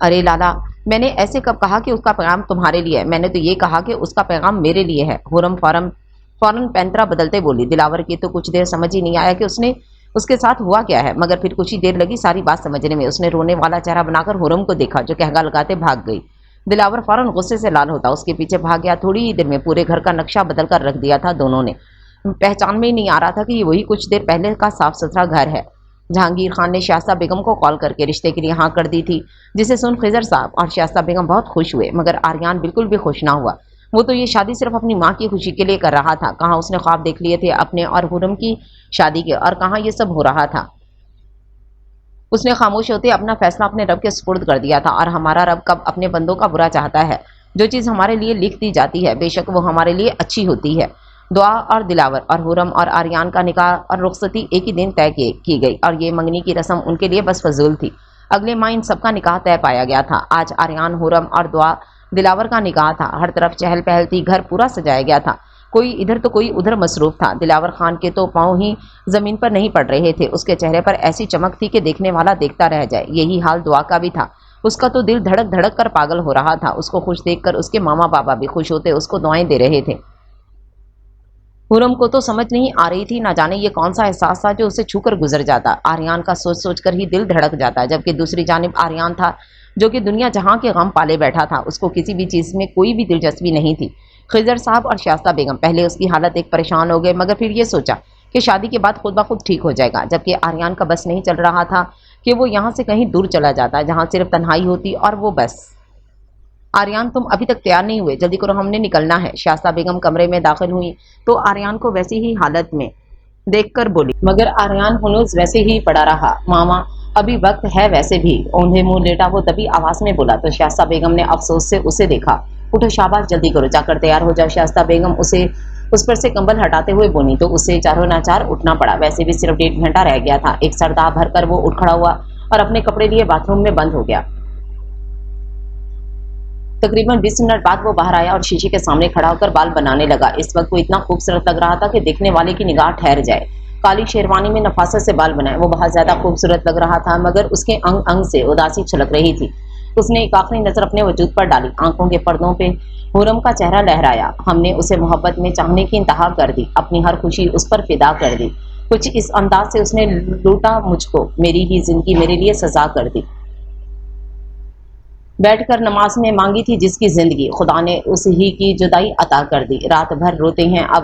ارے لالا میں نے ایسے کب کہا کہ اس کا پیغام تمہارے لیے ہے، میں نے تو یہ کہا کہ اس کا پیغام میرے لیے ہے. حرم فوراً پینترا بدلتے بولی. دلاور کی تو کچھ دیر سمجھ ہی نہیں آیا کہ اس کے ساتھ ہوا کیا ہے، مگر پھر کچھ ہی دیر لگی ساری بات سمجھنے میں. اس نے رونے والا چہرہ بنا کر حرم کو دیکھا جو کہگا لگاتے بھاگ گئی. دلاور فوراً غصے سے لال ہوتا اس کے پیچھے بھاگ گیا. تھوڑی ہی دیر میں پورے گھر کا نقشہ بدل کر رکھ دیا تھا دونوں نے. پہچان میں ہی نہیں آ رہا تھا کہ یہ وہی کچھ دیر پہلے کا صاف ستھرا گھر ہے. جہانگیر خان نے شائستہ بیگم کو کال کر کے رشتے کے لیے ہاں کر دی تھی، جسے سن خضر صاحب اور شائستہ بیگم بہت خوش ہوئے، مگر آریان بالکل بھی خوش نہ ہوا. وہ تو یہ شادی صرف اپنی ماں کی خوشی کے لیے کر رہا تھا. کہاں اس نے خواب دیکھ لیے تھے اپنے اور حرم کی شادی کے، اور کہاں یہ سب ہو رہا تھا. اس نے خاموش ہوتے اپنا فیصلہ اپنے رب کے سپرد کر دیا تھا. اور ہمارا رب کب اپنے بندوں کا برا چاہتا ہے. جو چیز ہمارے لیے لکھ دی جاتی ہے بے شک وہ ہمارے لیے اچھی ہوتی ہے. دعا اور دلاور اور حرم اور آریان کا نکاح اور رخصتی ایک ہی دن طے کی گئی، اور یہ منگنی کی رسم ان کے لیے بس فضول تھی. اگلے ماہ ان سب کا نکاح طے پایا گیا تھا. آج آریان، حرم اور دعا دلاور کا نکاح تھا. ہر طرف چہل پہل تھی. گھر پورا سجایا گیا تھا. کوئی ادھر تو کوئی ادھر مصروف تھا. دلاور خان کے تو پاؤں ہی زمین پر نہیں پڑ رہے تھے. اس کے چہرے پر ایسی چمک تھی کہ دیکھنے والا دیکھتا رہ جائے. یہی حال دعا کا بھی تھا. اس کا تو دل دھڑک دھڑک کر پاگل ہو رہا تھا. اس کو خوش دیکھ کر اس کے ماما بابا بھی خوش ہوتے اس کو دعائیں دے رہے تھے. حرم کو تو سمجھ نہیں آ رہی تھی نہ جانے یہ کون سا احساس تھا جو اسے چھو کر گزر جاتا. آریان کا سوچ سوچ کر ہی دل دھڑک جاتا، جبکہ دوسری جانب آریان تھا جو کہ دنیا جہاں کے غم پالے بیٹھا تھا. اس کو کسی بھی چیز میں کوئی بھی دلچسپی نہیں تھی. خضر صاحب اور شائستہ بیگم پہلے اس کی حالت ایک پریشان ہو گئے، مگر پھر یہ سوچا کہ شادی کے بعد خود بخود ٹھیک ہو جائے گا. جبکہ آریان کا بس نہیں چل رہا تھا کہ وہ یہاں سے کہیں دور چلا جاتا جہاں صرف تنہائی ہوتی اور وہ بس. آریان تم ابھی تک تیار نہیں ہوئے، جلدی کرو ہم نے نکلنا ہے. شائستہ بیگم کمرے میں داخل ہوئی تو آریان کو ویسی ہی حالت میں دیکھ کر بولی، مگر آریان ہنوز ویسے ہی پڑا رہا. ماما ابھی وقت ہے ویسے بھی. اوندھے منہ لیٹا وہ تبھی آواز میں بولا تو شائستہ بیگم نے افسوس سے اسے دیکھا. اٹھو شاباش جلدی کرو، جا کر تیار ہو جاؤ. شائستہ بیگم اس پر سے کمبل ہٹاتے ہوئے بولی تو اسے چاروں ناچار اٹھنا پڑا. ویسے بھی صرف 1.5 گھنٹہ رہ گیا تھا. ایک سرداب بھر کر وہ اٹھ کھڑا ہوا اور اپنے کپڑے لیے باتھ روم میں بند ہو گیا. تقریباً 20 منٹ بعد وہ باہر آیا اور شیشے کے سامنے کھڑا ہو کر بال بنانے لگا. اس وقت وہ اتنا خوبصورت لگ رہا تھا کہ دیکھنے والے کی نگاہ ٹھہر جائے. کالی شیروانی میں نفاست سے بال بنائے وہ بہت زیادہ خوبصورت لگ رہا تھا، مگر اس کے انگ انگ سے اداسی چھلک رہی تھی. اس نے ایک آخری نظر اپنے وجود پر ڈالی، آنکھوں کے پردوں پہ حرم کا چہرہ لہرایا۔ ہم نے اسے محبت میں چاہنے کی انتہا کر دی، اپنی ہر خوشی اس پر فدا کر دی۔ کچھ اس انداز سے اس نے لوٹا مجھ کو، میری ہی زندگی میرے لیے سزا کر دی۔ بیٹھ کر نماز میں مانگی تھی جس کی زندگی، خدا نے اس ہی کی جدائی عطا کر دی۔ رات بھر روتے ہیں اب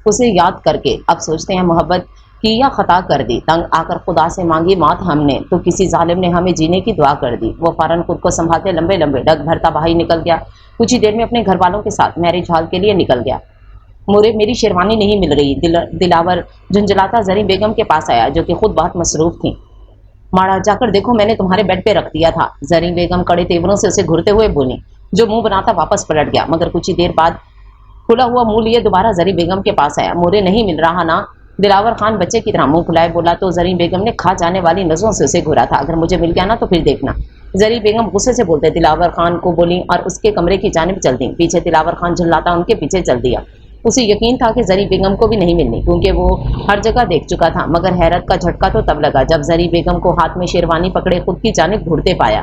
اسے یاد کر کے، اب سوچتے ہیں محبت کی یا خطا کر دی۔ تنگ آ کر خدا سے مانگی مات ہم نے، تو کسی ظالم نے ہمیں جینے کی دعا کر دی۔ وہ فوراً خود کو سنبھالتے لمبے لمبے ڈگ بھرتا باہر نکل گیا، کچھ ہی دیر میں اپنے گھر والوں کے ساتھ میرج ہال کے لیے نکل گیا۔ مورے میری شیروانی نہیں مل رہی، دلاور جھنجھلاتا زریں بیگم کے پاس آیا جو کہ خود بہت مصروف تھیں۔ ماڑا جا کر دیکھو، میں نے تمہارے بیڈ پہ رکھ دیا تھا۔ زریں بیگم کڑے تیوروں سے اسے گھرتے ہوئے بولی، جو منہ بناتا واپس پلٹ گیا، مگر کچھ ہی دیر بعد کھلا ہوا منہ لیے دوبارہ زریں بیگم کے پاس آیا۔ مورے نہیں مل رہا نا؟ دلاور خان بچے کی طرح منہ کھلائے بولا تو زریں بیگم نے کھا جانے والی نظروں سے اسے گھورا تھا، اگر مجھے مل گیا نا تو پھر دیکھنا۔ زریں بیگم غصے سے بولتے دلاور خان کو بولی اور اس کے کمرے کی جانب چل دیں۔ پیچھے دلاور خان جھلاتا ان کے پیچھے چل دیا۔ اسے یقین تھا کہ زریں بیگم کو بھی نہیں ملنی، کیونکہ وہ ہر جگہ دیکھ چکا تھا، مگر حیرت کا جھٹکا تو تب لگا جب زریں بیگم کو ہاتھ میں شیروانی پکڑے خود کی جانب گھورتے پایا۔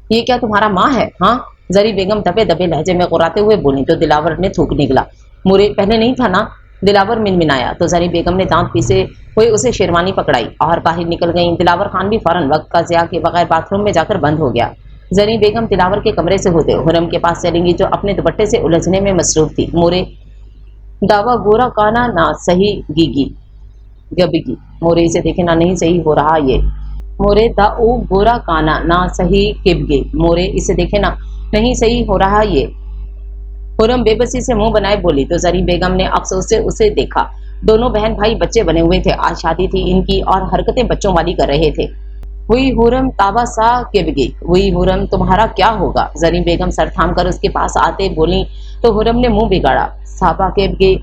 یہ کیا تمہارا ماں ہے؟ ہاں، زریں بیگم دبے دبے لہجے میں غراتے ہوئے بولی تو دلاور نے تھوک نکلا۔ مورے پہلے نہیں تھا نا؟ دلاور منمنایا تو زریں بیگم نے دانت پیسے ہوئے اسے شیروانی پکڑائی اور باہر نکل گئیں۔ دلاور خان بھی فوراً وقت کا ضیاع کے بغیر باتھ روم میں جا کر بند ہو گیا۔ زریں بیگم دلاور کے کمرے سے ہوتے حرم کے پاس چلیں گی جو اپنے دوپٹے سے الجھنے میں مصروف تھی۔ مورے داوا گورا کانا نہ صحیح گیگی گبگی، مورے اسے دیکھے نہ نہیں صحیح ہو رہا یہ۔ مورے دا او گورا کانا نہ صحیح کبگے، مورے اسے دیکھے نہ نہیں صحیح ہو رہا یہ۔ حرم بے بسی سے منہ بنائے بولی تو زریں بیگم نے افسوس سے اسے دیکھا۔ دونوں بہن بھائی بچے بنے ہوئے تھے، آج شادی تھی ان کی اور حرکتیں بچوں والی کر رہے تھے۔ وہی حرم تابا سا کبگی، وہی حرم تمہارا کیا ہوگا؟ زریں بیگم سر تھام کر اس کے پاس آتے بولی تو حرم نے منہ بگاڑا۔ صابا کبگی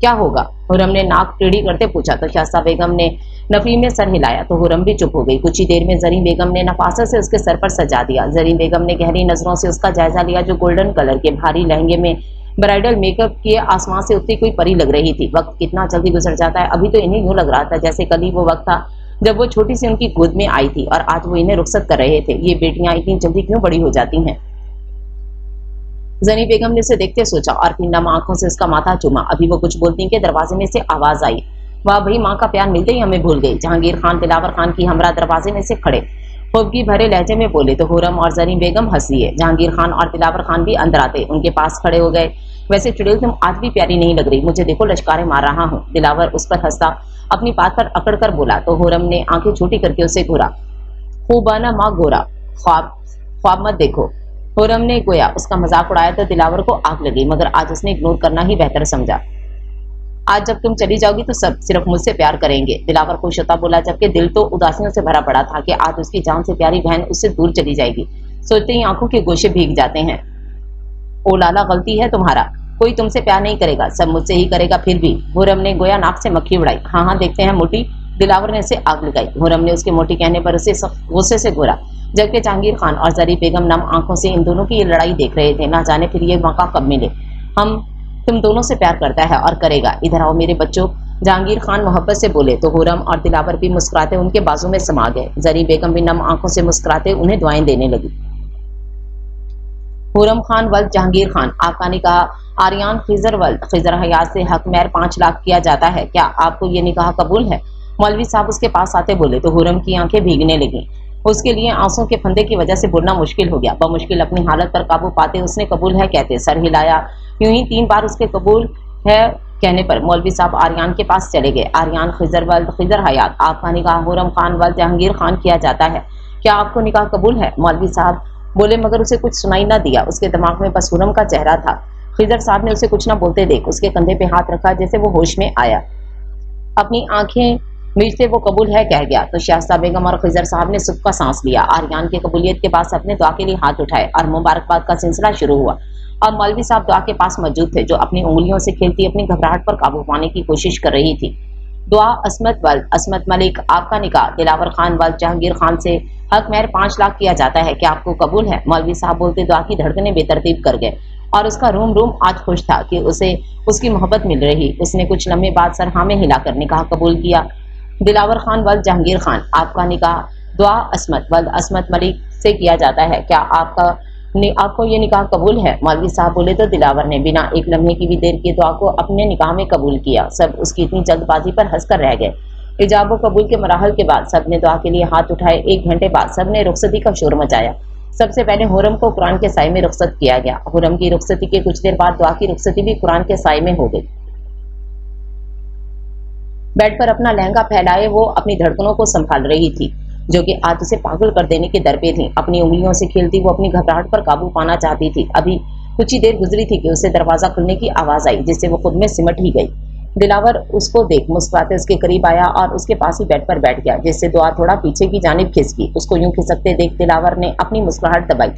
کیا ہوگا؟ حرم نے ناک ٹیڑھی کرتے پوچھا تو شائستہ بیگم نے نفی میں سر ہلایا تو حرم بھی چپ ہو گئی۔ کچھ ہی دیر میں زریں بیگم نے نفاست سے اس کے سر پر سجا دیا۔ زریں بیگم نے گہری نظروں سے اس کا جائزہ لیا جو گولڈن کلر کے بھاری لہنگے میں برائڈل میک اپ کیے آسمان سے اتری کوئی پری لگ رہی تھی۔ وقت کتنا جلدی گزر جاتا ہے، ابھی تو انہیں یوں لگ رہا تھا جیسے کل ہی وہ وقت تھا جب وہ چھوٹی سی ان کی گود میں آئی تھی اور آج وہ انہیں رخصت کر رہے تھے۔ یہ بیٹیاں اتنی جلدی کیوں بڑی ہو جاتی ہیں؟ زریں بیگم نے اسے دیکھتے سوچا اور پھر نم آنکھوں سے اس کا ماتھا چوما۔ ابھی وہ کچھ بولتی کہ دروازے میں سے آواز آئی، واہ بھئی، ماں کا پیار ملتے ہی ہمیں بھول گئی۔ جہانگیر خان دلاور خان کی ہمراہ دروازے میں سے کھڑے خوبگی بھرے لہجے میں بولے تو حرم اور زریں بیگم ہنس لیے۔ جہانگیر خان اور دلاور خان بھی اندر آتے ان کے پاس کھڑے ہو گئے۔ ویسے چڑیل تم آج بھی پیاری نہیں لگ رہی، مجھے دیکھو لشکاریں مار رہا ہوں۔ دلاور اس پر ہنستا اپنی بات پر اکڑ کر بولا تو حرم نے آنکھیں چھوٹی کر کے اسے گھورا۔ خوبانہ ماں گورا، خواب مت دیکھو۔ حرم نے گویا اس کا مذاق اڑایا تو دلاور کو آگ لگی، مگر آج اس نے اگنور کرنا ہی بہتر سمجھا۔ آج جب تم چلی جاؤ گی تو سب صرف مجھ سے پیار کریں گے، دلاور خوش ہوتا بولا، جبکہ دل تو اداسیوں سے بھرا پڑا تھا کہ آج اس کی جان سے پیاری بہن اس سے دور چلی جائے گی۔ سوچتے ہی آنکھوں کے گوشے بھیگ جاتے ہیں۔ او لالا، غلطی ہے تمہارا، کوئی تم سے پیار نہیں کرے گا، سب مجھ سے ہی کرے گا۔ پھر بھی حرم نے گویا ناک سے مکھی اڑائی۔ ہاں ہاں دیکھتے ہیں موٹی، دلاور نے اسے آگ لگائی۔ حرم نے اس کے موٹی کہنے پر اسے سخت غصے سے گھورا، جبکہ جہانگیر خان اور زریں بیگم نم آنکھوں سے ان دونوں کی یہ لڑائی دیکھ رہے تھے۔ نہ جانے پھر یہ موقع کب ملے۔ تم دونوں سے پیار کرتا ہے اور کرے گا، ادھر آؤ میرے بچوں، جہانگیر خان محبت سے بولے تو حرم اور دلاور بھی مسکراتے ان کے بازو میں سما گئے۔ زریں بیگم بھی نم آنکھوں سے مسکراتے انہیں دعائیں دینے لگی۔ حرم خان ولد جہانگیر خان، آپ کا نکاح آریان خضر ولد خضر حیات سے حق مہر 5 لاکھ کیا جاتا ہے، کیا آپ کو یہ نکاح قبول ہے؟ مولوی صاحب اس کے پاس آتے بولے تو حرم کی آنکھیں بھیگنے لگیں۔ اس کے لیے آنسوں کے پھندے کی وجہ سے بولنا مشکل ہو گیا۔ بمشکل اپنی حالت پر قابو پاتے اس نے قبول ہے کہتے سر ہلایا۔ یوں ہی 3 بار اس کے قبول ہے کہنے پر مولوی صاحب آریان کے پاس چلے گئے۔ آریان خضر ولد خضر حیات، آپ کا نکاح حرم خان ولد جہانگیر خان کیا جاتا ہے، کیا آپ کو نکاح قبول ہے؟ مولوی صاحب بولے مگر اسے کچھ سنائی نہ دیا، اس کے دماغ میں بس حرم کا چہرہ تھا۔ خضر صاحب نے اسے کچھ نہ بولتے دیکھ اس کے کندھے پہ ہاتھ رکھا جیسے وہ ہوش میں آیا۔ اپنی آنکھیں میچتے وہ قبول ہے کہہ گیا تو شائستہ بیگم اور خضر صاحب نے سکھ کا سانس لیا۔ آریان کی قبولیت کے بعد اپنے دعا کے لیے ہاتھ اٹھائے اور مبارکباد کا سلسلہ شروع ہوا، اور مولوی صاحب دعا کے پاس موجود تھے جو اپنی انگلیوں سے کھیلتی اپنی گھبراہٹ پر قابو پانے کی کوشش کر رہی تھی۔ دعا عصمت ولد عصمت ملک، آپ کا نکاح دلاور خان ولد جہانگیر خان سے حق مہر 5 لاکھ کیا جاتا ہے، کیا آپ کو قبول ہے؟ مولوی صاحب بولتے دعا کی دھڑکنیں بے ترتیب کر گئے اور اس کا روم آج خوش تھا کہ اسے اس کی محبت مل رہی۔ اس نے کچھ لمحے بعد سر ہاں میں ہلا کر نکاح قبول کیا۔ دلاور خان ولد جہانگیر خان، آپ کا نکاح دعا عصمت ولد عصمت ملک سے کیا جاتا ہے، کیا آپ کو یہ نکاح قبول ہے؟ مولوی صاحب بولے تو دلاور نے بنا ایک لمحے کی بھی دیر کی دعا کو اپنے نکاح میں قبول کیا۔ سب اس کی اتنی جلد بازی پر ہنس کر رہ گئے۔ ایجاب و قبول کے مراحل کے بعد سب نے دعا کے لیے ہاتھ اٹھائے۔ 1 گھنٹے بعد سب نے رخصتی کا شور مچایا۔ سب سے پہلے حرم کو قرآن کے سائے میں رخصت کیا گیا۔ حرم کی رخصتی کے کچھ دیر بعد دعا کی رخصتی بھی قرآن کے سائے میں ہو گئی۔ بیڈ پر اپنا لہنگا پھیلائے وہ اپنی دھڑکنوں کو سنبھال رہی تھی جو کہ آج اسے پاگل کر دینے کے در پہ تھی۔ اپنی انگلیوں سے کھیلتی وہ اپنی گھبراہٹ پر قابو پانا چاہتی تھی۔ ابھی کچھ ہی دیر گزری تھی کہ اسے دروازہ کھلنے کی آواز آئی جس سے وہ خود میں سمٹ ہی گئی۔ دلاور اس کو دیکھ مسکراتے اس کے قریب آیا اور اس کے پاس ہی بیڈ پر بیٹھ گیا، جس سے دعا تھوڑا پیچھے کی جانب کھسک گئی۔ اس کو یوں کھسکتے دیکھ دلاور نے اپنی مسکراہٹ دبائی۔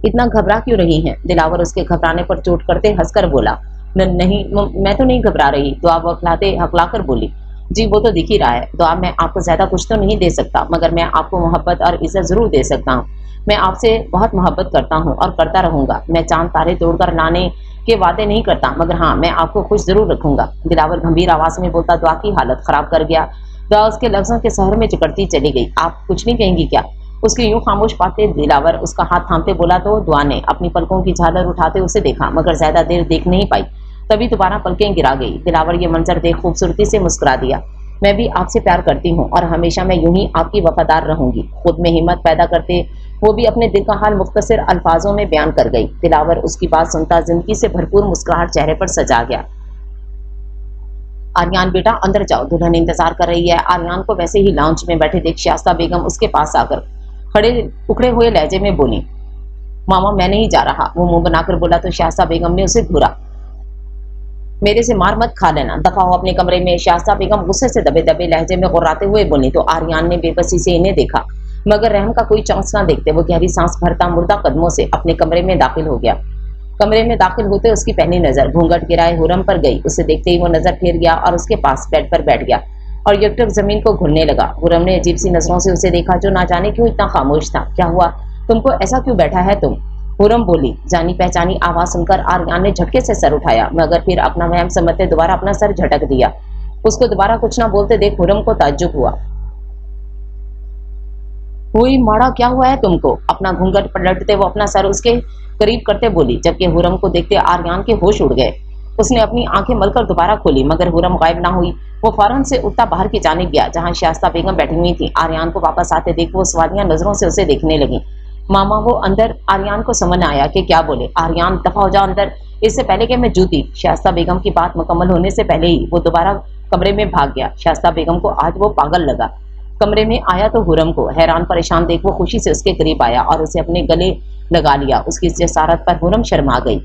اتنا گھبرا کیوں رہی ہیں؟ دلاور اس کے گھبرانے پر چوٹ کرتے ہنس کر بولا۔ نہیں، میں تو نہیں گھبرا رہی، دعا ہکلا کر بولی۔ جی وہ تو دکھ ہی رہا ہے، دعا میں آپ کو زیادہ کچھ تو نہیں دے سکتا، مگر میں آپ کو محبت اور عزت ضرور دے سکتا ہوں۔ میں آپ سے بہت محبت کرتا ہوں اور کرتا رہوں گا۔ میں چاند تارے توڑ کر لانے کے وعدے نہیں کرتا، مگر ہاں میں آپ کو خوش ضرور رکھوں گا۔ دلاور گمبھیر آواز میں بولتا دعا کی حالت خراب کر گیا۔ دعا اس کے لفظوں کے سحر میں جکڑتی چلی گئی۔ آپ کچھ نہیں کہیں گی کیا؟ اس کی یوں خاموش پاتے دلاور اس کا ہاتھ تھامتے بولا تو دعا نے اپنی پلکوں کی جھالر اٹھاتے اسے دیکھا، مگر زیادہ دیر دیکھ نہیں پائی، تبھی دوبارہ پلکیں گرا گئی۔ دلاور یہ منظر دیکھ خوبصورتی سے مسکرا دیا۔ میں بھی آپ سے پیار کرتی ہوں اور ہمیشہ میں یوں ہی آپ کی وفادار رہوں گی۔ خود میں ہمت پیدا کرتے وہ بھی اپنے دل کا حال مختصر الفاظوں میں بیان کر گئی۔ دلاور اس کی بات سنتا زندگی سے بھرپور مسکراہٹ چہرے پر سجا گیا۔ آریان بیٹا اندر جاؤ، دلہن انتظار کر رہی ہے۔ آریان کو ویسے ہی لاؤنج میں بیٹھے دیکھ شائستہ بیگم اس کے پاس آ کر اکھڑے ہوئے لہجے میں بولی، ماما میں نہیں جا رہا۔ وہ منہ بنا کر بولا تو شائستہ بیگم نے اسے گھورا۔ میرے سے مار مت کھا لینا، دفع ہو اپنے کمرے میں۔ شائستہ بیگم غصے سے دبے دبے لہجے میں غراتے ہوئے بولی تو آریان نے بے بسی سے انہیں دیکھا، مگر رحم کا کوئی چانس نہ دیکھتے وہ گہری سانس بھرتا مردہ قدموں سے اپنے کمرے میں داخل ہو گیا۔ کمرے میں داخل ہوتے اس کی پہلی نظر گھونگھٹ گرائے حرم پر گئی۔ اسے دیکھتے ہی وہ نظر پھیر گیا اور اس کے پاس بیڈ پر بیٹھ گیا اور یکٹک زمین کو گھلنے لگا۔ حرم نے عجیب سی نظروں سے اسے دیکھا جو نہ جانے کیوں اتنا خاموش تھا۔ کیا ہوا؟ تم کو ایسا کیوں بیٹھا ہے تم؟ حرم بولی۔ جانی پہچانی آواز سن کر آریان نے جھٹکے سے سر اٹھایا، مگر پھر اپنا وہم سمجھتے دوبارہ اپنا سر جھٹک دیا۔ اس کو دوبارہ کچھ نہ بولتے دیکھ حرم کو تعجب ہوا۔ ہوئی ماڑا کیا ہوا ہے تم کو؟ اپنا گھونگھٹ پلٹتے وہ اپنا سر اس کے قریب کرتے بولی، جبکہ حرم کو دیکھتے آریان کے ہوش اڑ گئے۔ اس نے اپنی آنکھیں مل کر دوبارہ کھولی، مگر حرم غائب نہ ہوئی۔ وہ فوراً سے اٹھتا باہر کی جانب گیا جہاں شائستہ بیگم بیٹھی ہوئی تھی۔ آریان کو واپس آتے دیکھ وہ سوالیہ نظروں سے اسے دیکھنے لگی۔ ماما وہ اندر؟ آریان کو سمجھ آیا کہ کیا بولے۔ آریان دفع ہو جا اندر، اس سے پہلے کہ میں جوتی۔ شائستہ بیگم کی بات مکمل ہونے سے پہلے ہی وہ دوبارہ کمرے میں بھاگ گیا۔ شائستہ بیگم کو آج وہ پاگل لگا۔ کمرے میں آیا تو حرم کو حیران پریشان دیکھ وہ خوشی سے اس کے قریب آیا اور اسے اپنے گلے لگا لیا۔ اس کی جسارت پر حرم شرما گئی۔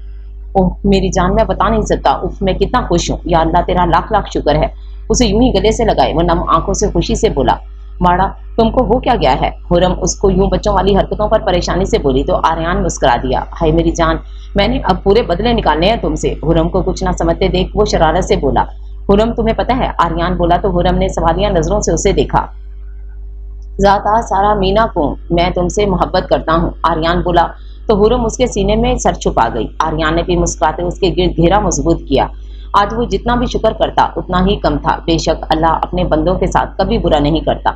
اوہ میری جان، میں بتا نہیں سکتا، اف میں کتنا خوش ہوں، یا اللہ تیرا لاکھ لاکھ شکر ہے۔ اسے یوں ہی گلے سے لگائے وہ نم آنکھوں سے خوشی سے بولا، ماڑا تم کو ہو کیا گیا ہے؟ حرم اس کو یوں بچوں والی حرکتوں پر پریشانی سے بولی تو آریان مسکرا دیا، ہائے میری جان، میں نے اب پورے بدلے نکالنے ہیں تم سے۔ حرم کو کچھ نہ سمجھتے دیکھ وہ شرارت سے بولا، حرم تمہیں پتہ ہے؟ آریان بولا تو حرم نے سوالیہ نظروں سے اسے دیکھا۔ ذاتا سارا مینا کو میں تم سے محبت کرتا ہوں، آریان بولا تو حرم اس کے سینے میں سر چھپا گئی۔ آریان نے بھی مسکراتے اس کے گرد گھیرا مضبوط کیا۔ آج وہ جتنا بھی شکر کرتا اتنا ہی کم تھا۔ بے شک اللہ اپنے بندوں کے ساتھ کبھی برا نہیں کرتا۔